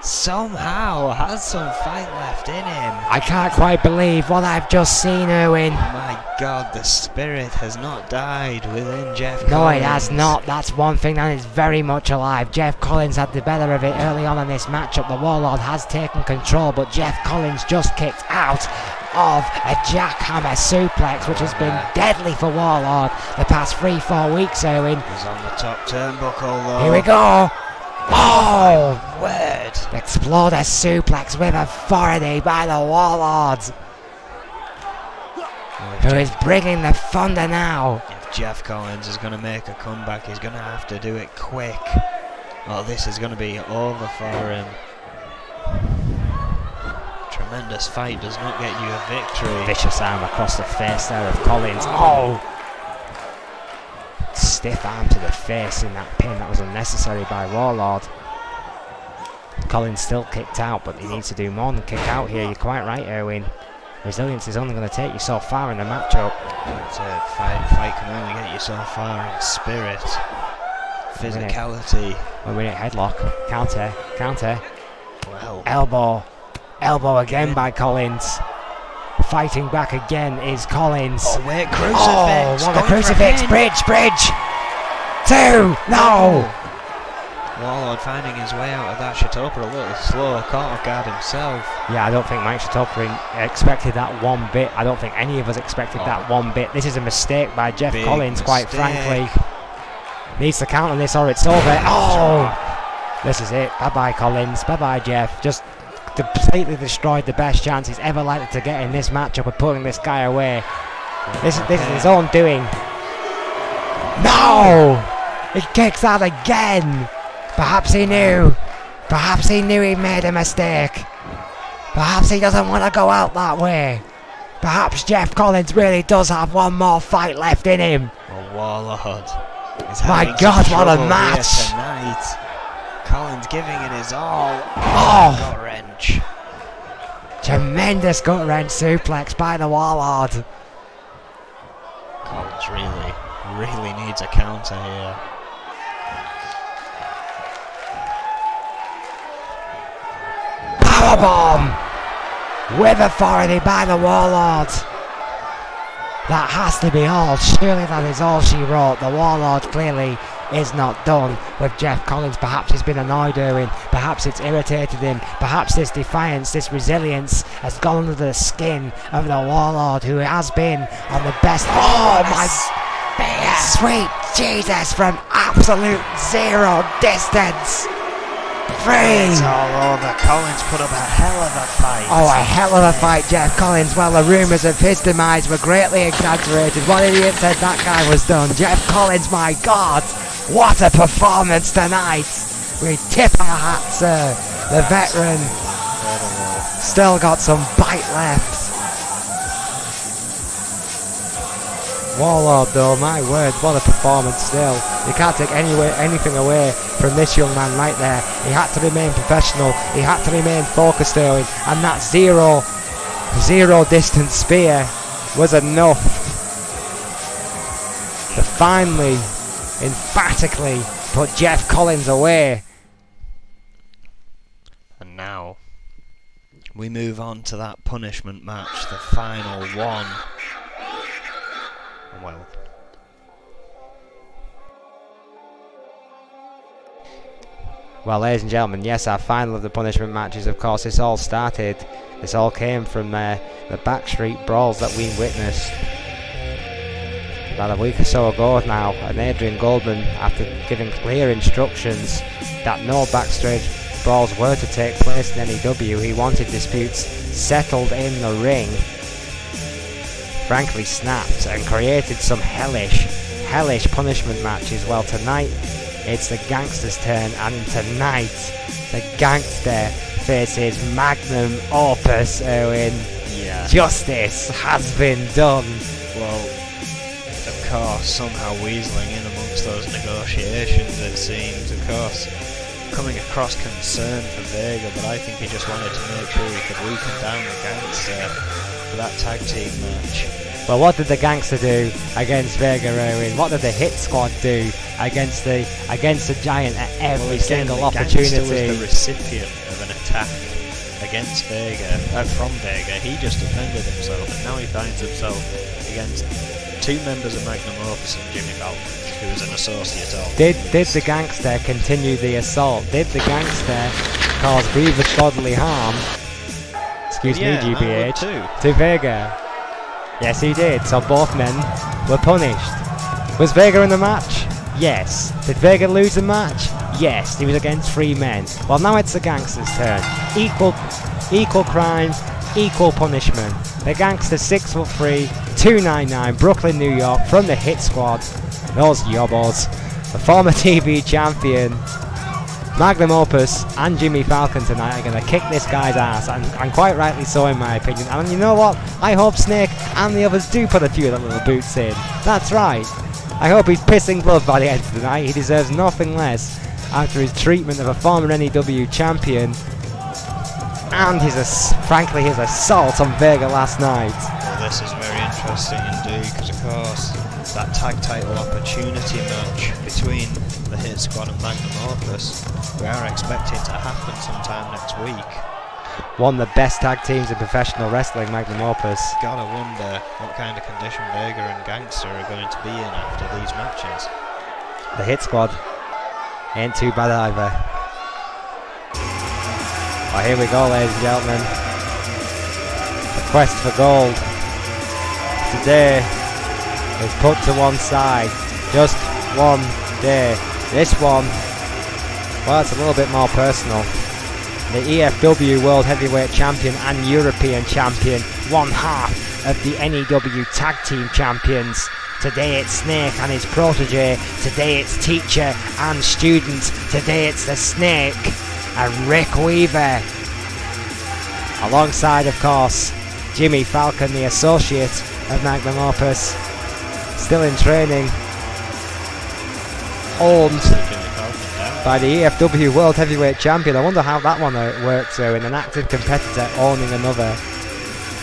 somehow has some fight left in him. I can't quite believe what I've just seen, Owen. My God, the spirit has not died within Jeff Collins. No, it has not. That's one thing that is very much alive. Jeff Collins had the better of it early on in this matchup. The Warlord has taken control, but Jeff Collins just kicked out. of a jackhammer suplex, which has been deadly for Warlord the past 3-4 weeks, Owen. He's on the top turnbuckle though. Here we go. Oh, word. Exploder suplex with authority by the Warlords, who is bringing the thunder now. If Jeff Collins is going to make a comeback, he's going to have to do it quick. Oh, this is going to be over for him. Tremendous fight does not get you a victory. Vicious arm across the face there of Collins. Oh! Stiff arm to the face in that pin. That was unnecessary by Warlord. Collins still kicked out, but he needs to do more than kick out here. You're quite right, Erwin. Resilience is only going to take you so far in the matchup. That's it. Fight can only get you so far in spirit. Physicality. 1 minute headlock. Counter. Well. Elbow again by Collins. Fighting back again is Collins. Oh, wait, crucifix. Oh, what a crucifix. Bridge. 2. No. Warlord finding his way out of that Shatopa a little slow. Caught off guard himself. Yeah, I don't think Mike Shatopa expected that one bit. I don't think any of us expected that one bit. This is a mistake by Jeff Collins, quite frankly. Needs to count on this or it's over. Oh! This is it. Bye-bye, Collins. Bye-bye, Jeff. Just completely destroyed the best chance he's ever likely to get in this matchup of putting this guy away. This is his own doing. No! He kicks out again. Perhaps he knew. Perhaps he knew he made a mistake. Perhaps he doesn't want to go out that way. Perhaps Jeff Collins really does have one more fight left in him. Oh, Warlord. My God, what a match! Tonight. Collins giving it his all. Oh! Gut wrench. Tremendous gut wrench suplex by the Warlord. Collins really needs a counter here. Powerbomb! With authority by the Warlord. That has to be all. Surely that is all she wrote. The Warlord clearly is not done with Jeff Collins. Perhaps he's been annoyed Erwin. Perhaps it's irritated him. Perhaps this defiance, this resilience has gone under the skin of the Warlord, who has been on the best. Oh my sweet Jesus, from absolute zero distance. It's all over. Collins put up a hell of a fight. Oh, a hell of a fight, Jeff Collins. Well, the rumours of his demise were greatly exaggerated. What idiot said that guy was done? Jeff Collins, my God, what a performance tonight. We tip our hats, sir. The veteran still got some bite left. Warlord though, my word, what a performance still. You can't take anything away from this young man right there. He had to remain professional, he had to remain focused Erwin, and that zero distance spear was enough to finally, emphatically put Jeff Collins away. And now we move on to that punishment match, the final one. Well, ladies and gentlemen, yes, our final of the punishment matches, of course, this all came from the backstreet brawls that we witnessed about a week or so ago now, and Adrian Goldman, after giving clear instructions that no backstage brawls were to take place in N.E.W, he wanted disputes settled in the ring, frankly snapped and created some hellish punishment matches. Well, tonight it's the Gangster's turn, and tonight the Gangster faces Magnum Opus, Owen. Yeah. Justice has been done. Well, of course, somehow weaseling in amongst those negotiations, it seems, of course, coming across concern for Vega, but I think he just wanted to make sure he could weaken down the Gangster for that tag team match. Well, what did the Gangster do against Vega, Owen? What did the Hit Squad do against the Giant at every single opportunity? The Gangster was the recipient of an attack against Vega, from Vega. He just defended himself, and now he finds himself against two members of Magnum Opus and Jimmy Balvin, who is an associate of. Did the Gangster continue the assault? Did the Gangster cause grievous bodily harm excuse me, GBH, too. to Vega. Yes, he did. So both men were punished. Was Vega in the match? Yes. Did Vega lose the match? Yes. He was against 3 men. Well, now it's the Gangsters' turn. Equal crime, equal punishment. The Gangsters 6'3", 299, Brooklyn, New York, from the Hit Squad. Those Yobos. The former TV champion, Magnum Opus, and Jimmy Falcon tonight are going to kick this guy's ass, and quite rightly so in my opinion. And you know what? I hope Snake and the others do put a few of the little boots in. That's right. I hope he's pissing blood by the end of the night. He deserves nothing less after his treatment of a former N.E.W. champion and frankly his assault on Vega last night. Well, this is very interesting indeed, because of course that tag title opportunity match between the Hit Squad and Magnum Opus, we are expecting to happen sometime next week. One of the best tag teams in professional wrestling, Magnum Opus. Gotta wonder what kind of condition Vega and Gangster are going to be in after these matches. The Hit Squad ain't too bad either. Oh, here we go, ladies and gentlemen. The quest for gold today is put to one side. Just one day. This one, well, it's a little bit more personal. The EFW World Heavyweight Champion and European Champion, one half of the N.E.W. Tag Team Champions. Today it's Snake and his protege. Today it's teacher and student. Today it's the Snake and Rick Weaver. Alongside, of course, Jimmy Falcon, the associate of Magnum Opus, still in training, owned by the EFW World Heavyweight Champion. I wonder how that one works though, in an active competitor owning another.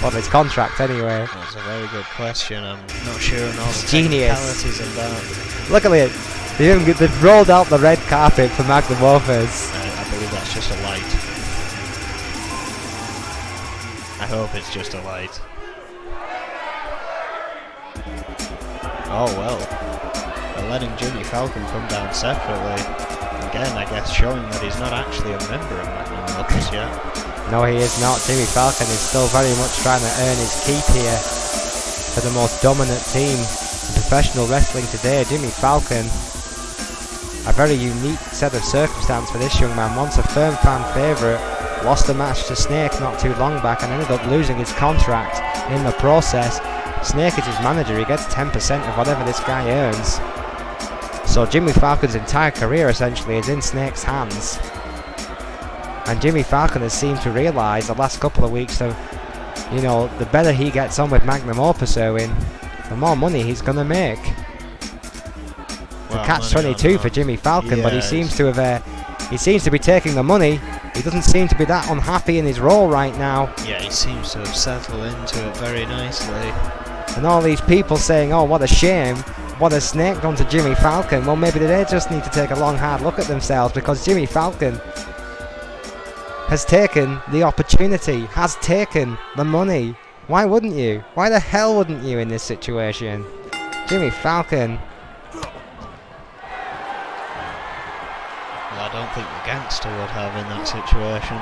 Well, his contract anyway. That's a very good question. I'm not sure on all the genius technicalities of that. Look at it. They've rolled out the red carpet for Magnum Opus. I believe that's just a light. I hope it's just a light. Oh well. They're letting Jimmy Falcon come down separately. Again, I guess showing that he's not actually a member of Magnum Opus yet. No, he is not. Jimmy Falcon is still very much trying to earn his keep here for the most dominant team in professional wrestling today. Jimmy Falcon, a very unique set of circumstance for this young man. Once a firm fan favourite, lost a match to Snake not too long back and ended up losing his contract in the process. Snake is his manager. He gets 10% of whatever this guy earns. So Jimmy Falcon's entire career essentially is in Snake's hands. And Jimmy Falcon has seemed to realise the last couple of weeks that, you know, the better he gets on with Magnum Opus Owen, the more money he's going to make. It's a catch-22 for Jimmy Falcon, yeah, but he seems to be taking the money. He doesn't seem to be that unhappy in his role right now. Yeah, he seems to have settled into it very nicely. And all these people saying, oh, what a shame, what a Snake done to Jimmy Falcon. Well, maybe they just need to take a long, hard look at themselves, because Jimmy Falcon has taken the opportunity, has taken the money. Why wouldn't you? Why the hell wouldn't you in this situation? Jimmy Falcon. Well, I don't think the Gangster would have in that situation.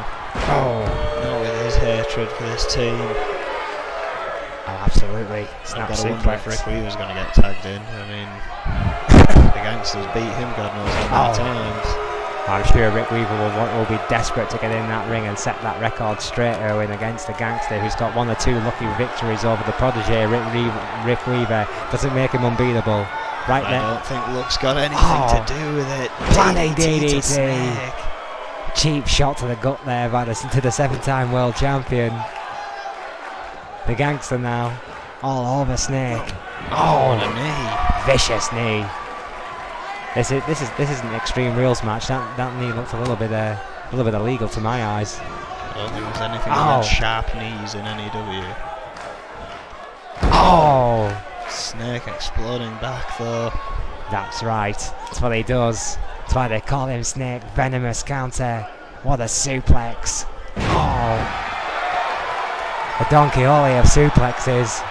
Oh. Not with his hatred for this team. Oh, absolutely. I've got to wonder if Rick Weaver's going to get tagged in. I mean, the Gangsters beat him God knows how many times. I'm sure Rick Weaver will be desperate to get in that ring and set that record straight, Owen, against the Gangster, who's got 1 or 2 lucky victories over the protege. Rick Weaver doesn't make him unbeatable. Right there. I don't think luck's got anything to do with it. Planning DDT. Cheap shot to the gut there by to the 7-time world champion. The Gangster now all over Snake. Oh, and a knee. Vicious knee. This is an Extreme Rules match. That knee looks a little bit illegal to my eyes. I don't think there's anything against sharp knees in N.E.W. Oh! Snake exploding back though. That's right. That's what he does. That's why they call him Snake. Venomous counter. What a suplex. Oh! The Don Quixote of suplexes.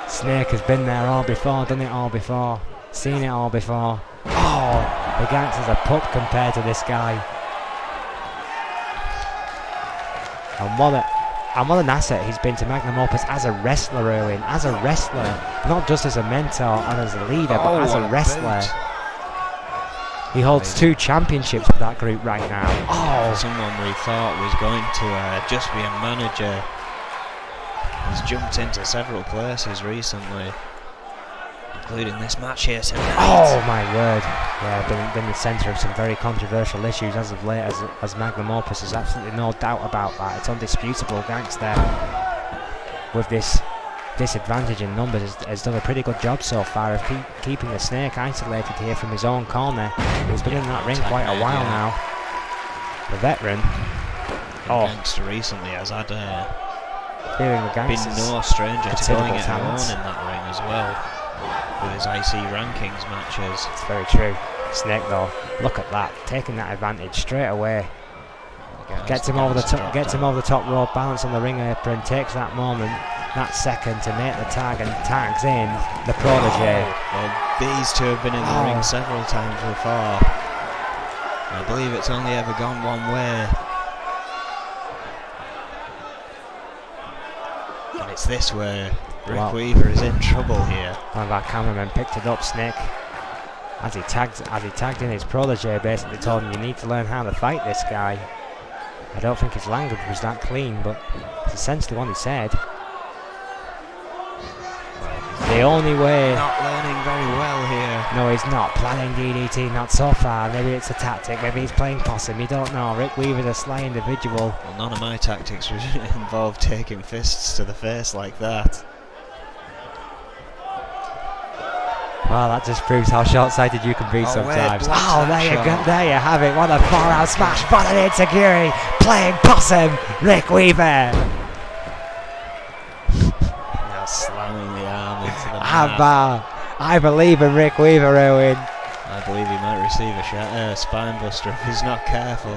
Snake has been there all before, done it all before, seen it all before. Oh, the Gangster's a pup compared to this guy. And what an asset he's been to Magnum Opus as a wrestler, Erwin. As a wrestler, not just as a mentor and as a leader, but as a wrestler. He holds 2 championships with that group right now. Oh, someone we thought was going to just be a manager. He's jumped into several places recently, including this match here tonight. Oh my word! Yeah, been the centre of some very controversial issues as of late, as Magnum Opus. There's absolutely no doubt about that. It's undisputable. Gangster, with this disadvantage in numbers, has done a pretty good job so far of keeping the Snake isolated here from his own corner. He's been in that ring quite a while now. The veteran. Gangster recently has had feeling the been no stranger to going it alone in that ring as well, with his IC rankings matches. It's very true. Snake though, look at that, taking that advantage straight away. Gets him over the top rope, balance on the ring apron, takes that moment, that second to make the tag, and tags in the protege. Well, these two have been in the ring several times before. I believe it's only ever gone one way. And it's this way. Rick Weaver is in trouble here. One of our cameramen picked it up, Snake. As he tagged in his protege, basically told him, you need to learn how to fight this guy. I don't think his language was that clean, but it's essentially what he said. The only way... Not learning very well here. No, he's not. Planning DDT, not so far. Maybe it's a tactic, maybe he's playing possum, you don't know. Rick Weaver's a sly individual. Well, none of my tactics involve taking fists to the face like that. Well, that just proves how short-sighted you can be sometimes. Oh, there you have it. What a far-out smash. What an enziguri. Playing possum. Rick Weaver. Now slamming the arm into the mat. I believe in Rick Weaver, Erwin. I believe he might receive a spine buster if he's not careful.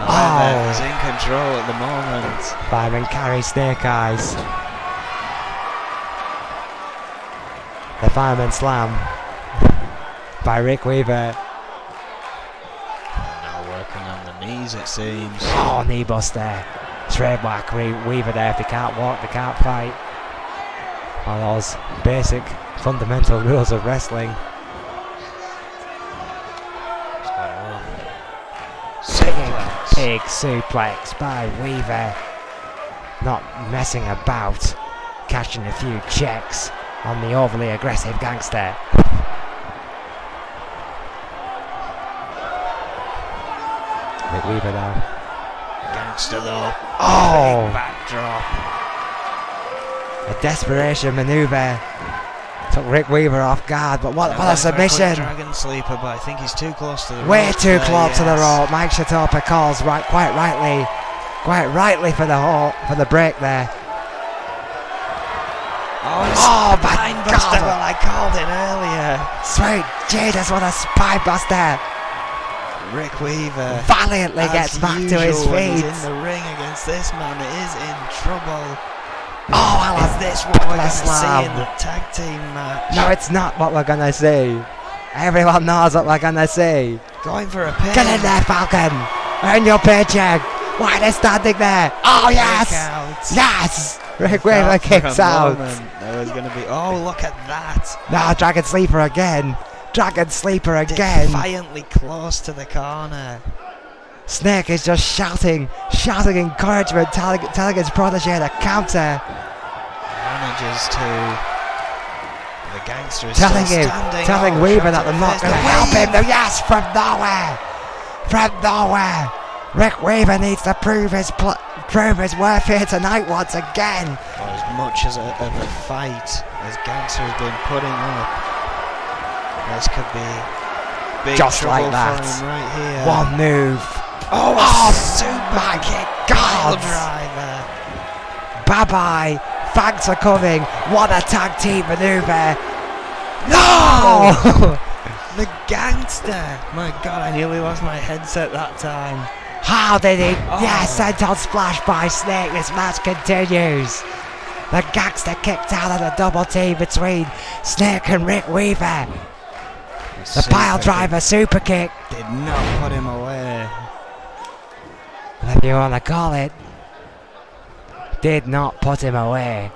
He's in control at the moment. Fireman carries Snake Eyes. The fireman slam by Rick Weaver. Now working on the knees, it seems. Oh, knee buster. Trademark Weaver there. If they can't walk, they can't fight. All those basic, fundamental rules of wrestling. Big suplex by Weaver. Not messing about. Cashing a few checks on the overly aggressive Gangster. Rick Weaver now. Gangster though. Oh! Big backdrop. A desperation maneuver. Took Rick Weaver off guard, but what a submission! Dragon sleeper, but I think he's too close to the rope. Way too close to the rope. Mike Shatopa calls quite rightly for the break there. Oh my God! Well, I called it earlier. Sweet Jesus, what a spine buster! Rick Weaver valiantly gets back to his feet. He's in the ring against this man, is in trouble. Oh, is this what we're going to see in the tag team match? No, it's not what we're going to see. Everyone knows what we're going to see. Going for a pin. Get in there, Falcon. Earn your paycheck. Why are they standing there? Oh, yes. Yes. Rick Weaver kicks out. There was going to be... Oh, look at that. No, Dragon Sleeper again. Dragon Sleeper again. Defiantly close to the corner. Snake is just shouting encouragement, telling his protege to counter. Manages to. The Gangster is telling Weaver that they're not going to help him. Yes, from nowhere. Rick Weaver needs to prove his worth here tonight once again. Well, as much of a fight as Gangster has been putting up, this could be big just trouble like that. For him right here. One move. Oh, super kick. God. Driver. Bye-bye. Thanks for coming. What a tag team maneuver. No! The Gangster. My God, I nearly lost my headset that time. How did he? Yes, senton splash by Snake. This match continues. The Gangster kicked out of the double team between Snake and Rick Weaver. The pile driver super kick did not put him away. whatever you want to call it. did not put him away.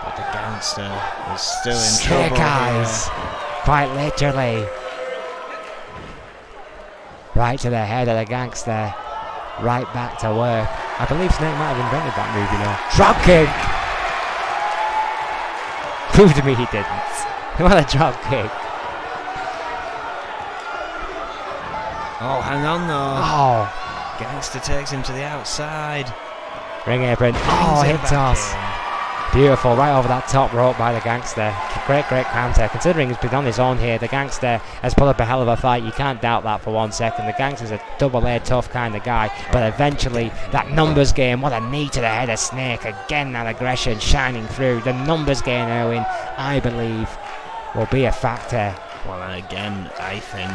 But the Gangster is still in Snake trouble eyes, here. quite literally. Right to the head of the Gangster. Right back to work. I believe Snake might have invented that move, you know. Drop kick! Prove to me he didn't. What a drop kick. Oh, hang on though. Oh. Gangster takes him to the outside. Ring apron. Oh, hip toss. Beautiful, right over that top rope by the Gangster. Great counter. Considering he's been on his own here, the Gangster has put up a hell of a fight. You can't doubt that for 1 second. The Gangster's a double-A tough kind of guy, but eventually that numbers game, what a knee to the head of Snake. Again, that aggression shining through. The numbers game, Erwin, I believe, will be a factor. Well, and again, I think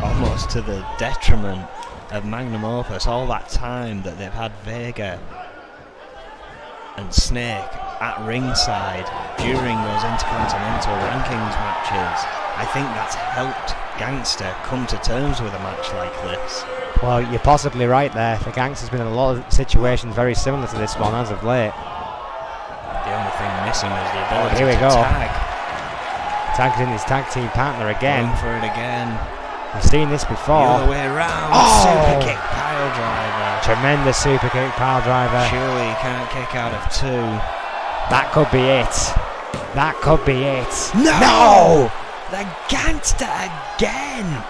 almost to the detriment of Magnum Opus, all that time that they've had Vega and Snake at ringside during those Intercontinental Rankings matches. I think that's helped Gangster come to terms with a match like this. Well, you're possibly right there. The Gangster's been in a lot of situations very similar to this one as of late. The only thing missing is the ability here we to go. tag. Tagged in his tag team partner again. Going for it again. I've seen this The before. other way around. Oh! Super kick pile driver. Tremendous super kick pile driver. Surely he can't kick out of 2. That could be it. That could be it. No! The Gangster again!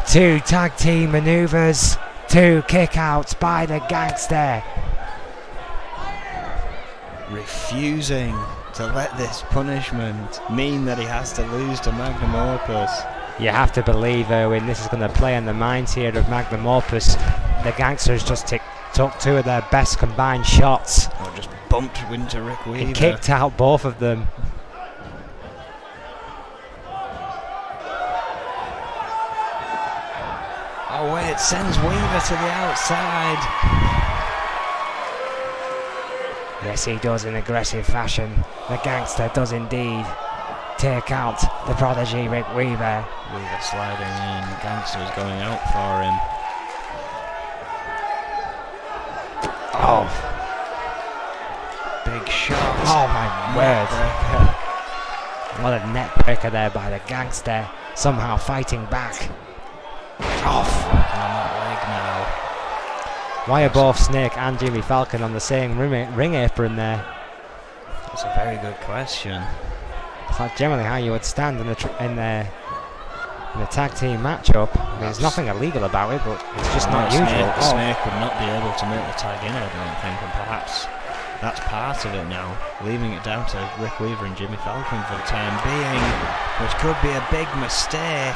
2 tag team maneuvers. 2 kickouts by the Gangster. Refusing to let this punishment mean that he has to lose to Magnum Opus. You have to believe, Erwin, this is going to play on the minds here of Magnum Opus. The Gangsters just took 2 of their best combined shots. Or just bumped into Rick Weaver. He kicked out both of them. Oh wait, it sends Weaver to the outside. Yes, he does in aggressive fashion. The Gangster does indeed take out the prodigy Rick Weaver. Weaver sliding in, Gangster is going out for him. Oh. Big shot. Oh my word. What a net breaker there by the Gangster. Somehow fighting back. Off. Working on that leg now. Why are both Snake and Jimmy Falcon on the same ring apron there? That's a very good question. It's not generally how you would stand in a tag team matchup. I mean, there's nothing illegal about it, but it's just not usual. Snake would not be able to make the tag in, I don't think, and perhaps that's part of it now, leaving it down to Rick Weaver and Jimmy Falcon for the time being, which could be a big mistake,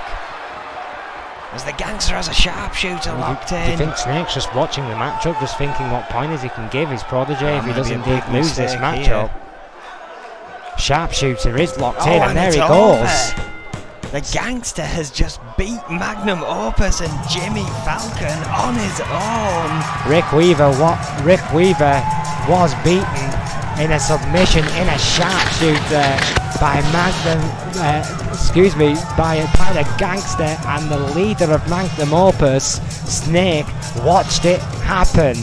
as the Gangster has a sharpshooter locked in. Do you think Snake's just watching the matchup, just thinking what pointers he can give his protege if he does indeed lose this matchup? Sharpshooter is locked in, and there he goes. The Gangster has just beat Magnum Opus and Jimmy Falcon on his own. Rick Weaver was beaten in a submission in a sharpshooter by by the Gangster, and the leader of Magnum Opus, Snake, watched it happen.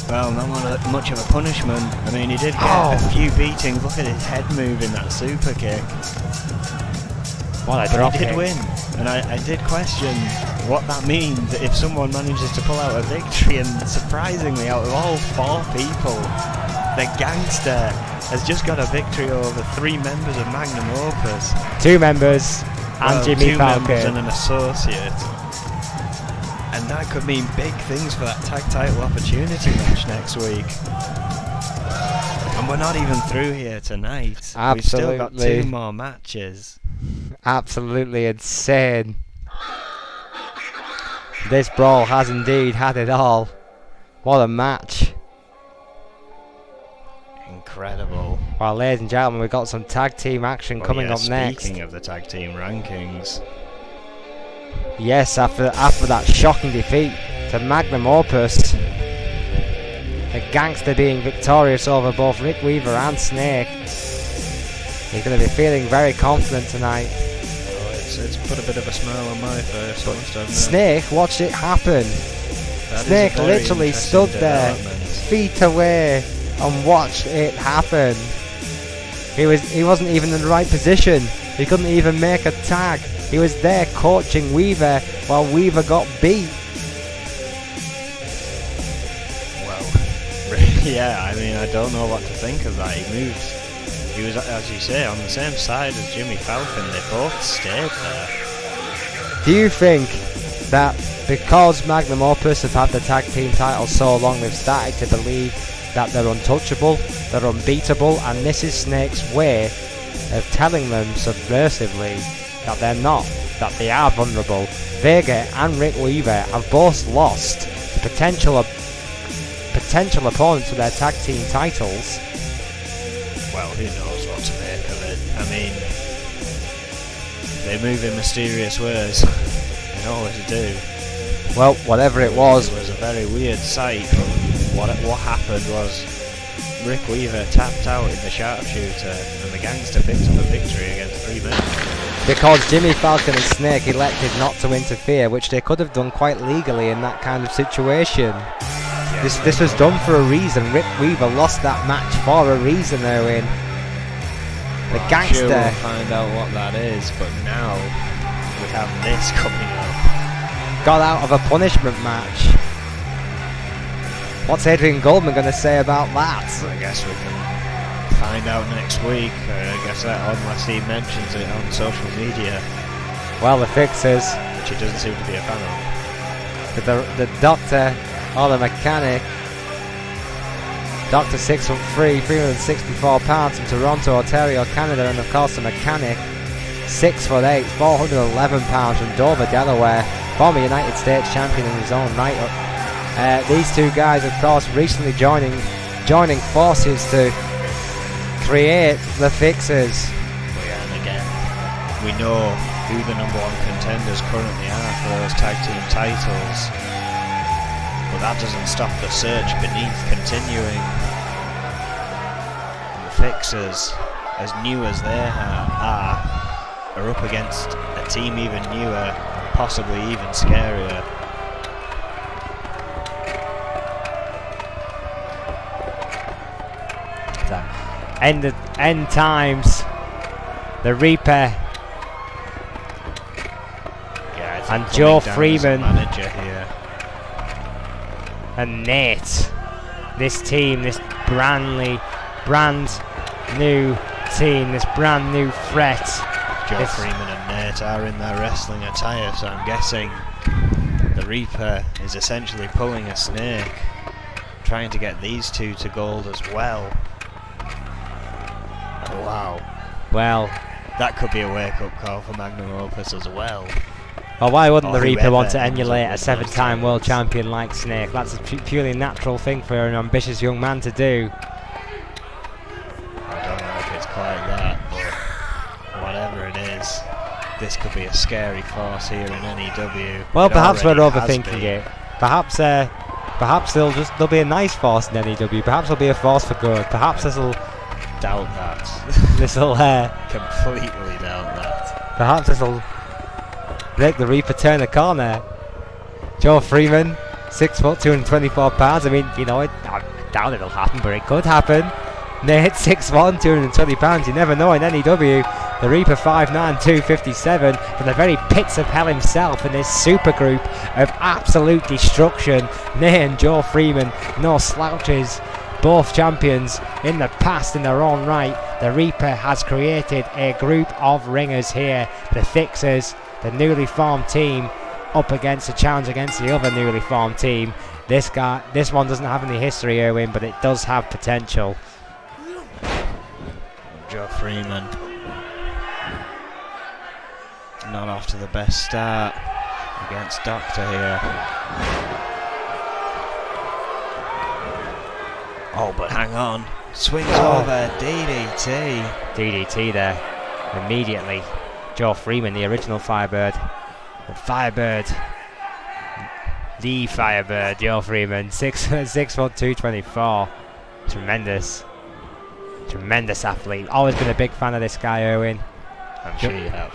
Well, not much of a punishment. I mean, he did get a few beatings. Look at his head move in that super kick. What a drop kick. He did kick. win, and I did question what that means if someone manages to pull out a victory, and surprisingly, out of all 4 people, the Gangster has just got a victory over 3 members of Magnum Opus. 2 members and Jimmy 2 Falcon. members and an associate. And that could mean big things for that tag title opportunity match next week. And we're not even through here tonight. Absolutely. We've still got 2 more matches. Absolutely insane. This brawl has indeed had it all. What a match. Incredible. Well, ladies and gentlemen, we've got some tag team action coming up next. Speaking of the tag team rankings. Yes, after that shocking defeat to Magnum Opus, the Gangster being victorious over both Rick Weaver and Snake. He's going to be feeling very confident tonight. Oh, it's it's put a bit of a smile on my face. I must admit. Snake watched it happen. Snake literally stood there, feet away, and watched it happen. He wasn't even in the right position. He couldn't even make a tag. He was there coaching Weaver while Weaver got beat. Well, yeah, I mean, I don't know what to think of that. He was, as you say, on the same side as Jimmy Falcon. They both stayed there. Do you think that because Magnum Opus have had the tag team title so long, they've started to believe that they're untouchable, they're unbeatable, and this is Snake's way of telling them subversively that they're not, that they are vulnerable? Vega and Rick Weaver have both lost potential opponents for their tag team titles. Well, who knows what to make of it. I mean, they move in mysterious ways. They always do. Well, whatever it was a very weird sight. What happened was Rick Weaver tapped out in the sharpshooter, and the gangster picked up a victory against 3 men. Because Jimmy Falcon and Snake elected not to interfere, which they could have done quite legally in that kind of situation. Yes, this was done for a reason. Rick Weaver lost that match for a reason, Owen. The gangster. I'm sure we'll find out what that is, but now we have this coming up. Got out of a punishment match. What's Adrian Goldman going to say about that? I guess we can find out next week. I guess that, unless he mentions it on social media. Well, the Fixers, which he doesn't seem to be a fan of. The Doctor or the Mechanic. Doctor 6'3", 364 pounds from Toronto, Ontario, Canada, and of course the Mechanic 6'8", 411 pounds from Dover, Delaware, former United States champion in his own right. These two guys, of course, recently joining forces to create the Fixers. And again, we know who the #1 contenders currently are for those tag team titles, but that doesn't stop the search beneath continuing. And the Fixers, as new as they are up against a team even newer, possibly even scarier. End times. The Reaper. Yeah, and Joe Freeman. Manager here. And Nate. This team, this brand new team, this brand new threat. Joe Freeman and Nate are in their wrestling attire, so I'm guessing the Reaper is essentially pulling a snake, trying to get these two to gold as well. Oh, wow. Well, that could be a wake-up call for Magnum Opus as well. Well, why wouldn't the Reaper want to emulate a 7-time world champion like Snake? That's a purely natural thing for an ambitious young man to do. I don't know if it's quite that, but whatever it is, this could be a scary force here in N.E.W. Well, perhaps we're overthinking it. Perhaps there'll be a nice force in N.E.W. Perhaps there'll be a force for good. Perhaps this'll... Doubt that. This'll completely doubt that. Perhaps this'll make the Reaper turn a corner. Joe Freeman, 6 foot, 224 pounds. I mean, you know, I doubt it'll happen, but it could happen. Nate, 6'1", 220 pounds. You never know in N.E.W. The Reaper, 5'9", 257, from the very pits of hell himself in this super group of absolute destruction. Nate and Joe Freeman, no slouches. Both champions in the past in their own right. The Reaper has created a group of ringers here. The Fixers, the newly formed team, up against a challenge against the other newly formed team. This one doesn't have any history, Erwin, but it does have potential. Joe Freeman, not off to the best start against Doctor here. Oh, but hang on. Swings over. DDT. DDT there. Immediately. Joe Freeman, the original Firebird. The Firebird. The Firebird, Joe Freeman. 6 foot 224. Tremendous. Tremendous athlete. Always been a big fan of this guy, Owen. I'm sure you have.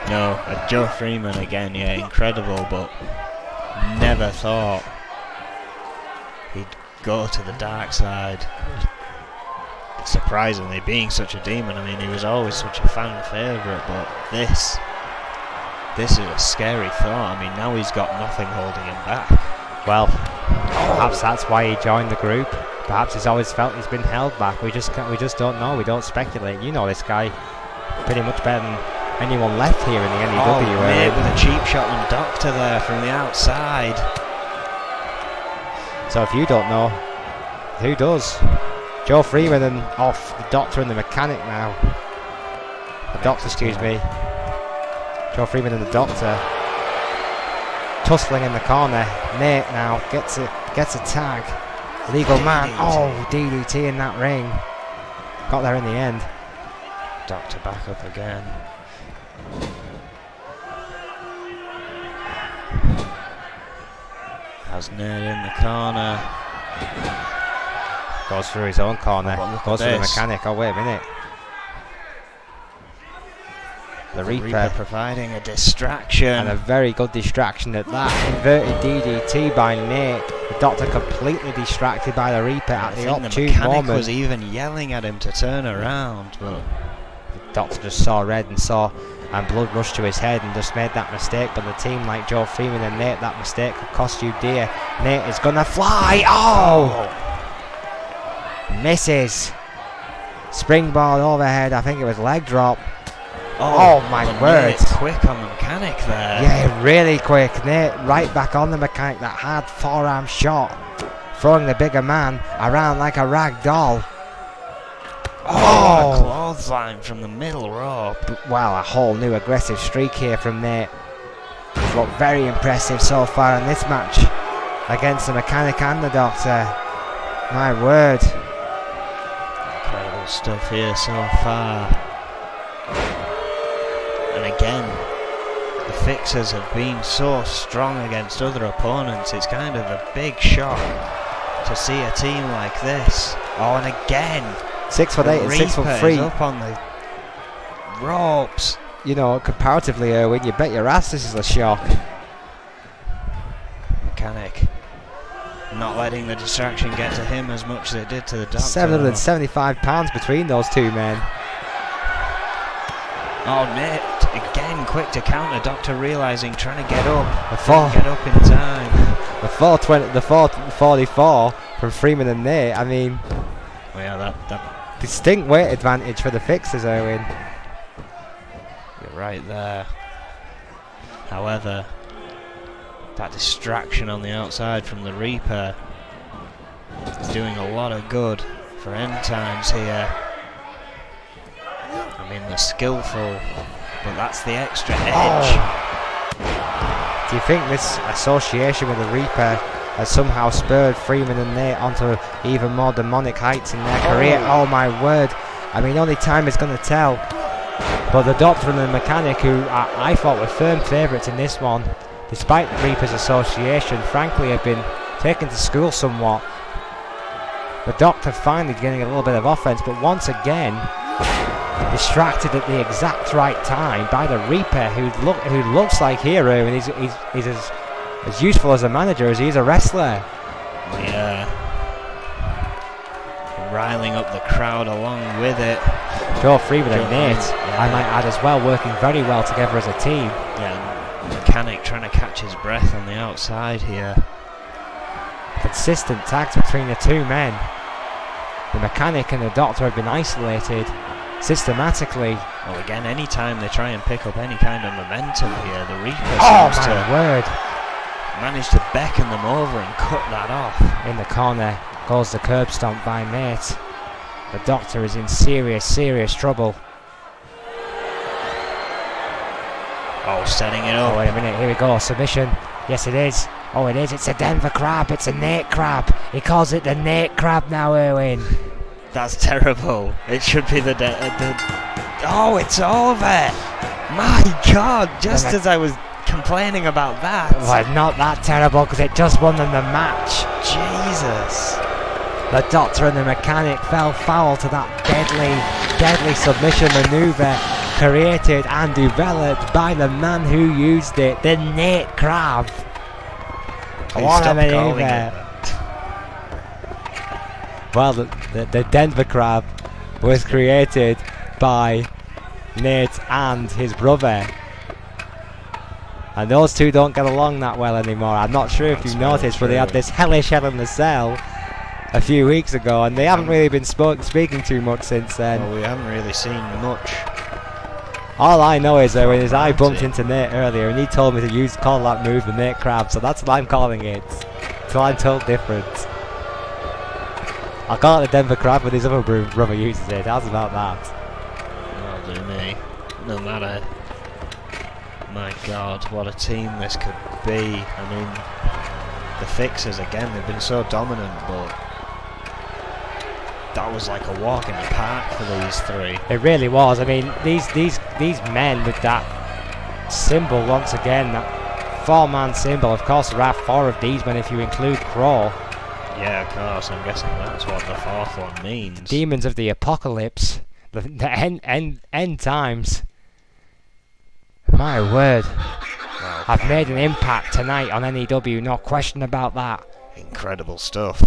No, Joe Freeman again, yeah, incredible, but never thought he'd go to the dark side. Surprisingly, being such a demon, I mean, he was always such a fan favourite, but this is a scary thought. I mean, now he's got nothing holding him back. Well, perhaps that's why he joined the group. Perhaps he's always felt he's been held back. We just don't know. We don't speculate. You know this guy pretty much better than anyone left here in the N.E.W. Oh, mate, with a cheap shot on Doctor there from the outside. So if you don't know, who does? Joe Freeman and off the Doctor and the Mechanic now. The Doctor, excuse me. Joe Freeman and the Doctor tussling in the corner. Nate now gets a tag. Legal man. Oh, DDT in that ring. Got there in the end. Doctor back up again. Has Nate in the corner. Goes through his own corner. Goes through the Mechanic. Oh, wait a minute. The Reaper providing a distraction. And a very good distraction at that. Inverted DDT by Nate. The Doctor completely distracted by the Reaper at the opportune moment. The Mechanic moment. was even yelling at him to turn around, but the Doctor just saw red and blood rushed to his head and just made that mistake. But the team like Joe Freeman and Nate, that mistake could cost you dear. Nate is gonna fly. Oh! Misses. Springboard overhead. I think it was leg drop. Oh my word! Quick on the Mechanic there. Yeah, really quick. Nate right back on the Mechanic. That hard forearm shot, throwing the bigger man around like a rag doll. Oh, a clothesline from the middle rope. Wow, a whole new aggressive streak here from Nate. He's looked very impressive so far in this match against the Mechanic and the Doctor. My word. Incredible stuff here so far. And again, the Fixers have been so strong against other opponents. It's kind of a big shock to see a team like this. Oh, and again, 6'8" and 6'3" up on the ropes. You know, comparatively, Erwin, you bet your ass this is a shock. Mechanic not letting the distraction get to him as much as it did to the Doctor. 775 pounds between those two men. Oh, Nate again quick to counter. Doctor realising, trying to get up. Get up in time. The 444 from Freeman and Nate. I mean, well, yeah, that distinct weight advantage for the Fixers, Erwin. You're right there. However, that distraction on the outside from the Reaper is doing a lot of good for end times here. I mean, they're skillful, but that's the extra edge. Oh. Do you think this association with the Reaper has somehow spurred Freeman and Nate onto even more demonic heights in their career? Oh my word. I mean, only time is going to tell. But the Doctor and the Mechanic, who I thought were firm favourites in this one, despite the Reaper's association, frankly have been taken to school somewhat. The Doctor finally getting a little bit of offense, but once again distracted at the exact right time by the Reaper, who looks like hero, and he's as useful as a manager as he is a wrestler. Yeah, riling up the crowd along with it. Joe Freeman and Nate, I might add as well, working very well together as a team. Yeah, Mechanic trying to catch his breath on the outside here. Consistent tags between the two men. The Mechanic and the Doctor have been isolated systematically. Well, again, any time they try and pick up any kind of momentum here, the Reaper seems to manage to beckon them over and cut that off. In the corner goes the curb stomp by Nate. The Doctor is in serious trouble. Oh, setting it up. Oh, wait a minute, here we go, submission. Yes, it is. Oh, it is. It's a Denver Crab. It's a Nate Crab. He calls it the Nate Crab now, Erwin. That's terrible. It should be the oh, it's over. My God, just as I was complaining about that. Well, not that terrible, because it just won them the match. Jesus. The Doctor and the Mechanic fell foul to that deadly submission maneuver. created and developed by the man who used it, the N.E.W. What a maneuver! Well, the Denver Crab was created by Nate and his brother. And those two don't get along that well anymore. I'm not sure if you noticed, but they had this hellish Hell in a Cell a few weeks ago, and they haven't really been speaking too much since then. Well, we haven't really seen much. All I know is that when his eye bumped into Nate earlier, and he told me to call that move the Nate Crab, so that's what I'm calling it. So I'm told different. I'll call it the Denver Crab, but his other brother uses it. How's about that? That'll do me. No matter. My God, what a team this could be. I mean, the Fixers again, they've been so dominant, but that was like a walk in the park for these three. It really was. I mean, these men with that symbol once again, that 4-man symbol. Of course, there are 4 of these men if you include Crawl. Yeah, of course. I'm guessing that's what the 4th one means. Demons of the Apocalypse, the end times. My word. Wow. I've made an impact tonight on N.E.W, no question about that. Incredible stuff.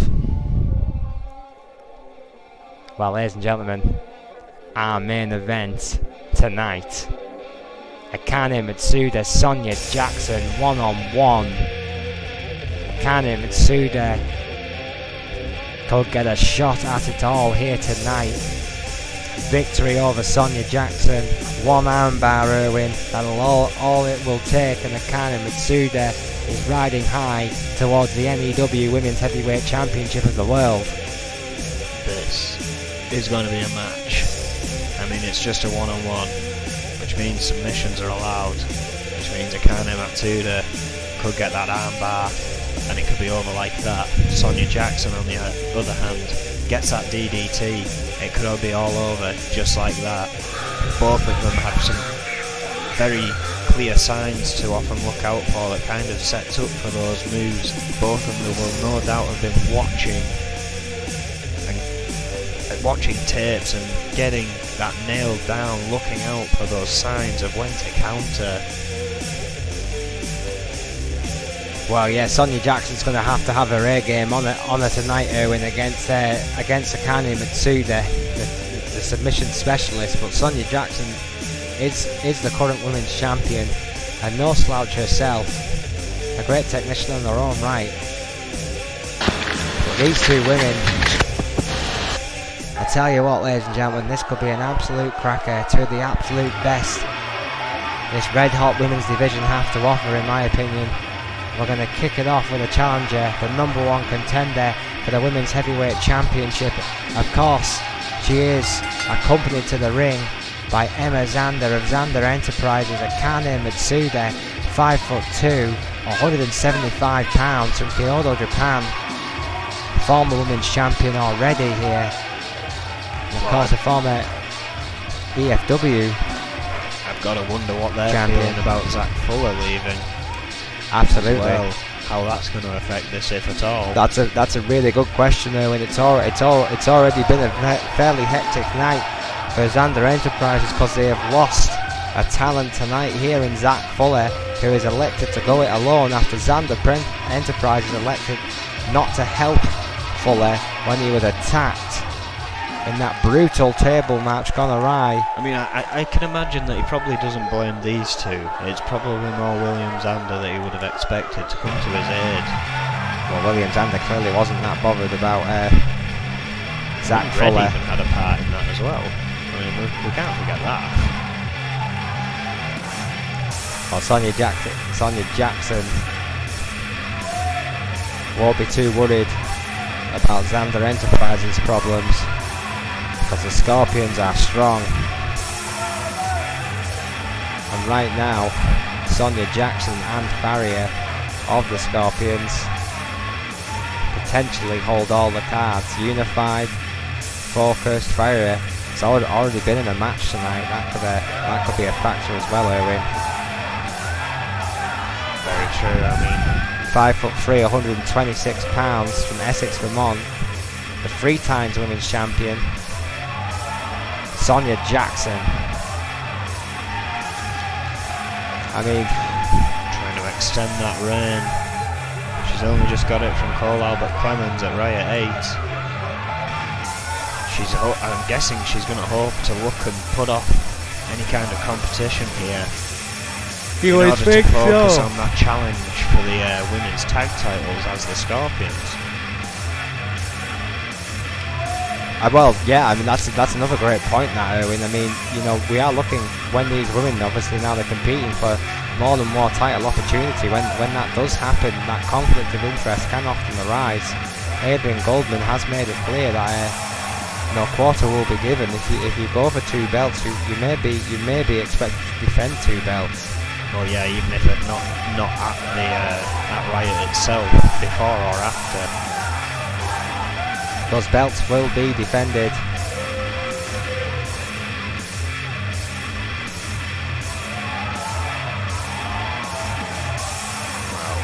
Well, ladies and gentlemen, our main event tonight. Akane Mitsuda, Sonya Jackson, one-on-one. Akane Mitsuda could get a shot at it all here tonight. Victory over Sonya Jackson, 1 armbar Irwin, that'll all it will take, and Akane Mitsuda is riding high towards the N.E.W Women's Heavyweight Championship of the world. This is going to be a match. I mean, it's just a one-on-one, which means submissions are allowed, which means Akane Mitsuda could get that armbar and it could be over like that. Sonya Jackson, on the other hand, gets that DDT, it could all be all over just like that. Both of them have some very clear signs to often look out for that kind of sets up for those moves. Both of them will no doubt have been watching tapes and getting that nailed down, looking out for those signs of when to counter. Well, yeah, Sonya Jackson's going to have her A game on her tonight, Irwin, against Akane Mitsuda, the submission specialist. But Sonya Jackson is the current women's champion, and no slouch herself. A great technician in her own right. But these two women, I tell you what, ladies and gentlemen, this could be an absolute cracker. Two of the absolute best this red-hot women's division have to offer, in my opinion. We're going to kick it off with a challenger, the #1 contender for the Women's Heavyweight Championship. Of course, she is accompanied to the ring by Emma Zander of Zander Enterprises. Akane Mitsuda, 5'2", 175 pounds, from Kyoto, Japan. Former women's champion already here. And of course, a former EFW I've got to wonder what they're champion. feeling about Zach Fuller leaving. Absolutely. Well, how that's going to affect this, if at all. That's a really good question, though, and it's already been a fairly hectic night for Zander Enterprises, because they have lost a talent tonight here in Zach Fuller, who is elected to go it alone after Zander Enterprises elected not to help Fuller when he was attacked in that brutal table match gone awry. I mean, I can imagine that he probably doesn't blame these two. It's probably more William Zander that he would have expected to come to his aid. Well, William Zander clearly wasn't that bothered about Zach Red Fuller. even had a part in that as well. I mean, we can't forget that. Well, Sonya Jackson won't be too worried about Zander Enterprises' problems, because the Scorpions are strong. And right now, Sonya Jackson and Farrier of the Scorpions potentially hold all the cards. Unified, focused, Farrier has already been in a match tonight. That could be a factor as well, Irwin. Very true. I mean, 5'3", 126 pounds, from Essex, Vermont, the 3 times women's champion, Sonya Jackson. I mean, trying to extend that reign. She's only just got it from Cole Albert Clemens at Riot 8. I'm guessing she's going to hope to look and put off any kind of competition here in order to focus on that challenge for the women's tag titles as the Scorpions. Well, yeah, I mean that's another great point, that Erwin. I mean, you know, we are looking when these women, obviously now they're competing for more and more title opportunity. When that does happen, that conflict of interest can often arise. Adrian Goldman has made it clear that no quarter will be given if you go for 2 belts. You may be expected to defend 2 belts. Well, yeah, even if it's not at the at Riot itself, before or after. Those belts will be defended. Wow.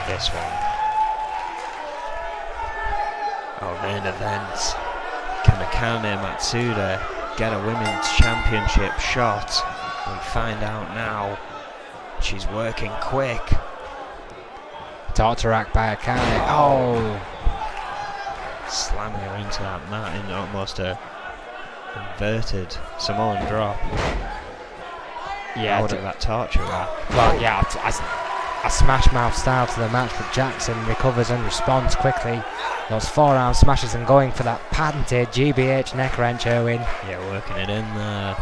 This one. Our main event. Can Akane Matsuda get a women's championship shot? We find out now. She's working quick. Torturak by Akane. Oh! Slamming her into that mat in almost a inverted Samoan drop. Yeah, out of that Torturak. Well, yeah, a smash mouth style to the match, but Jackson recovers and responds quickly. Those forearm smashes and going for that patented GBH neck wrench, Erwin. Yeah, working it in there.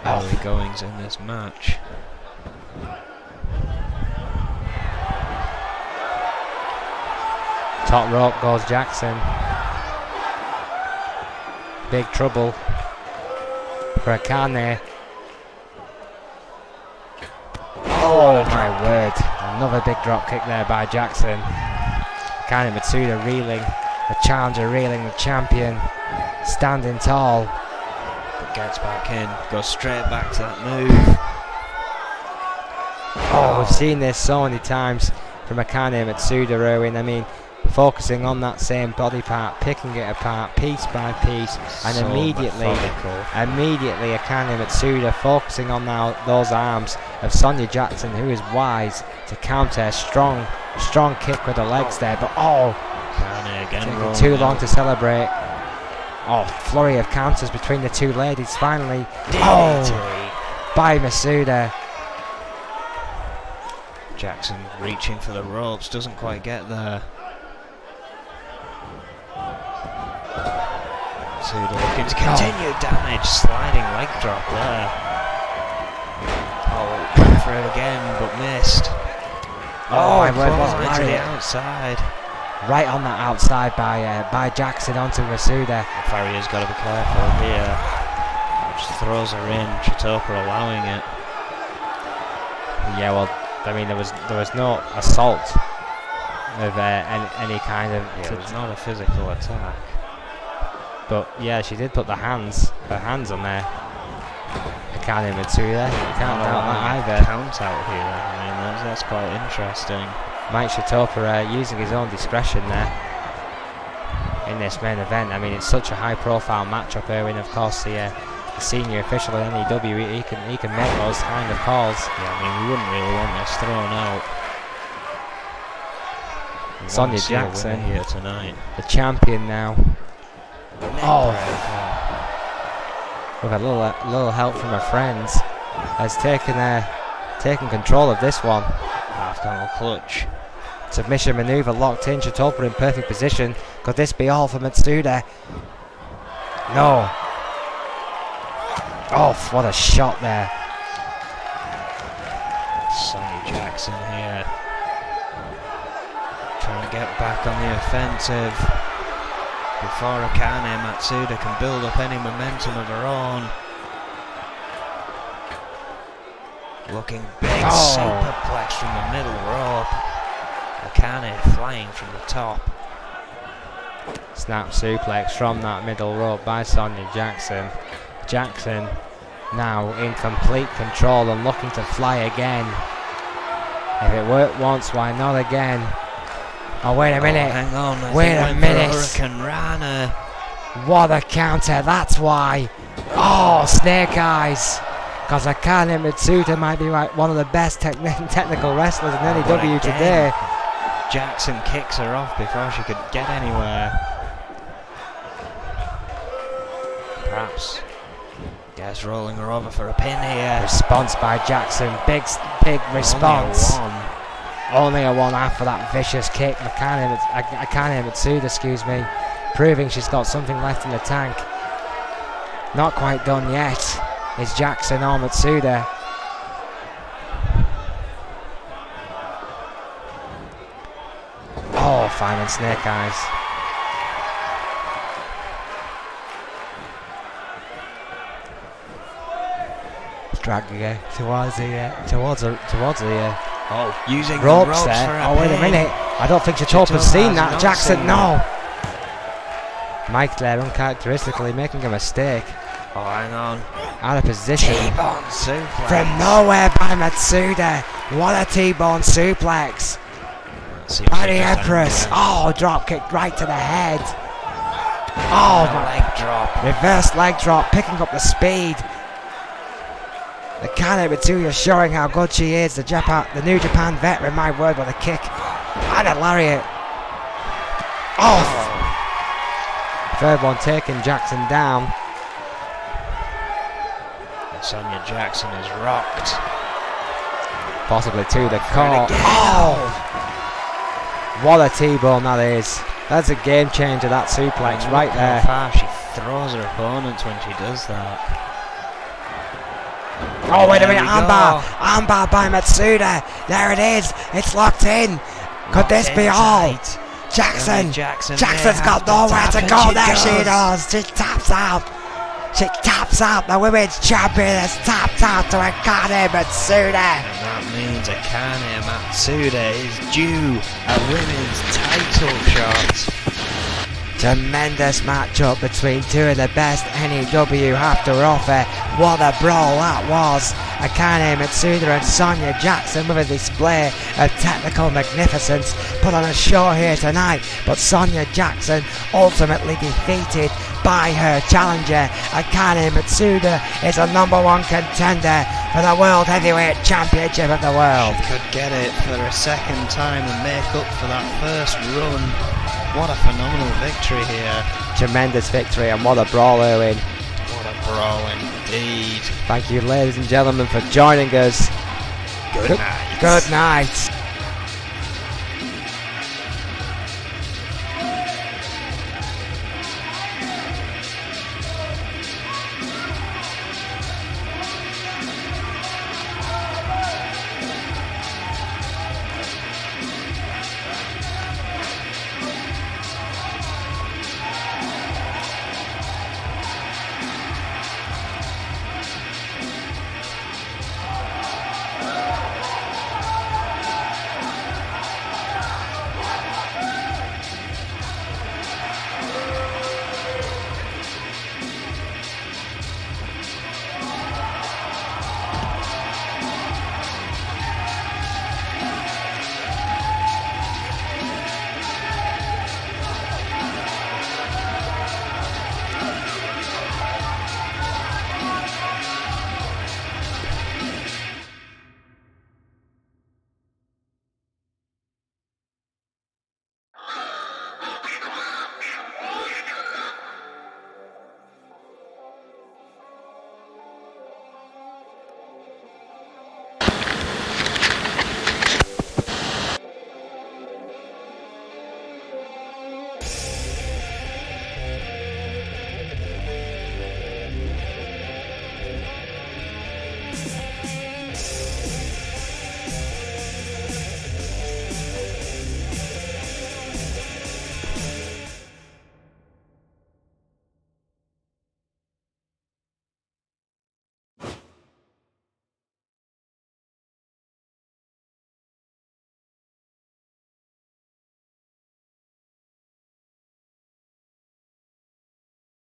Early goings in this match. Top rope goes Jackson. Big trouble for Akane. Oh my word. Another big drop kick there by Jackson. Akane Matsuda reeling. The challenger reeling, the champion standing tall. But gets back in, goes straight back to that move. Oh, we've seen this so many times from Akane Matsuda, Erwin. I mean, focusing on that same body part, picking it apart piece by piece, and so immediately methodical. Akane Matsuda focusing on now those arms of Sonya Jackson, who is wise to counter a strong kick with the legs there, but Akane again taking too long to celebrate. Oh, flurry of counters between the two ladies finally. By Matsuda. Jackson reaching for the ropes, doesn't quite get there. Matsuda looking to continue damage, sliding leg drop there. Went for it again, but missed. I went to the outside. Right on that outside by Jackson onto Matsuda. Farrier's got to be careful here. Just throws her in, Chitoka allowing it. Yeah, well, I mean, there was no assault of any kind of. Yeah, it was not a physical attack. But yeah, she did put her hands on there. Akane Matsuda. You can't doubt that either. Count out here. I mean, that's quite interesting. Mike Chitoka using his own discretion there in this main event. I mean, it's such a high-profile matchup, Erwin. Of course, the senior official at N.E.W, he can make those kind of calls. Yeah, I mean, we wouldn't really want this thrown out. Sonya Jackson here tonight, the champion now. With a little help from her friends, has taken control of this one. Half tunnel clutch. Submission maneuver locked in. Chitoka in perfect position. Could this be all for Matsuda? No. Oh, what a shot there. Sonya Jackson here. Trying to get back on the offensive before Akane Matsuda can build up any momentum of her own. Looking big superplex from the middle rope. Akane flying from the top. Snap suplex from that middle rope by Sonya Jackson. Jackson now in complete control and looking to fly again. If it worked once, why not again? Oh, wait a minute. Hang on. Wait a minute. Hurricane Rana. What a counter, that's why. Oh, snake eyes. Because Akane Mitsuda might be one of the best technical wrestlers in N.E.W. today. Jackson kicks her off before she could get anywhere. Perhaps gets rolling her over for a pin here. Response by Jackson. Big response. Only a one after that vicious kick. Akane Mitsuda, excuse me, proving she's got something left in the tank. Not quite done yet. Is Jackson or Mitsuda? Oh, finding snake eyes. Dragging her towards the using ropes the ropes there. for a Oh, wait a pin. minute. I don't think Chitopa's seen that. Jackson, seen no. Mike there uncharacteristically making a mistake. Oh, hang on. Out of position. T-bone suplex. From nowhere by Matsuda. What a T-bone suplex. By the Empress. Oh, drop kick right to the head. Oh, leg drop. Reverse leg drop, picking up the speed. Akane Mitsuda showing how good she is. The New Japan veteran, my word, with a kick. And a lariat. Oh! Third one taking Jackson down. Sonya Jackson is rocked. Possibly to the core. Oh! What a T-bone that is. That's a game changer, that suplex right there. How far she throws her opponents when she does that. Oh, wait a minute, armbar by Matsuda. There it is. It's locked in. Could this be all? Jackson's got nowhere to go. There she does. She taps out. She taps out. The women's champion has tapped out to Akane Matsuda. And that means Akane Matsuda is due a women's title shot. Tremendous matchup between two of the best N.E.W. have to offer. What a brawl that was. Akane Mitsuda and Sonya Jackson with a display of technical magnificence put on a show here tonight, but Sonya Jackson ultimately defeated by her challenger. Akane Mitsuda is a #1 contender for the World Heavyweight Championship of the world. She could get it for a second time and make up for that first run. What a phenomenal victory here. Tremendous victory, and what a brawl, Erwin. What a brawl indeed. Thank you, ladies and gentlemen, for joining us. Good night. Good night.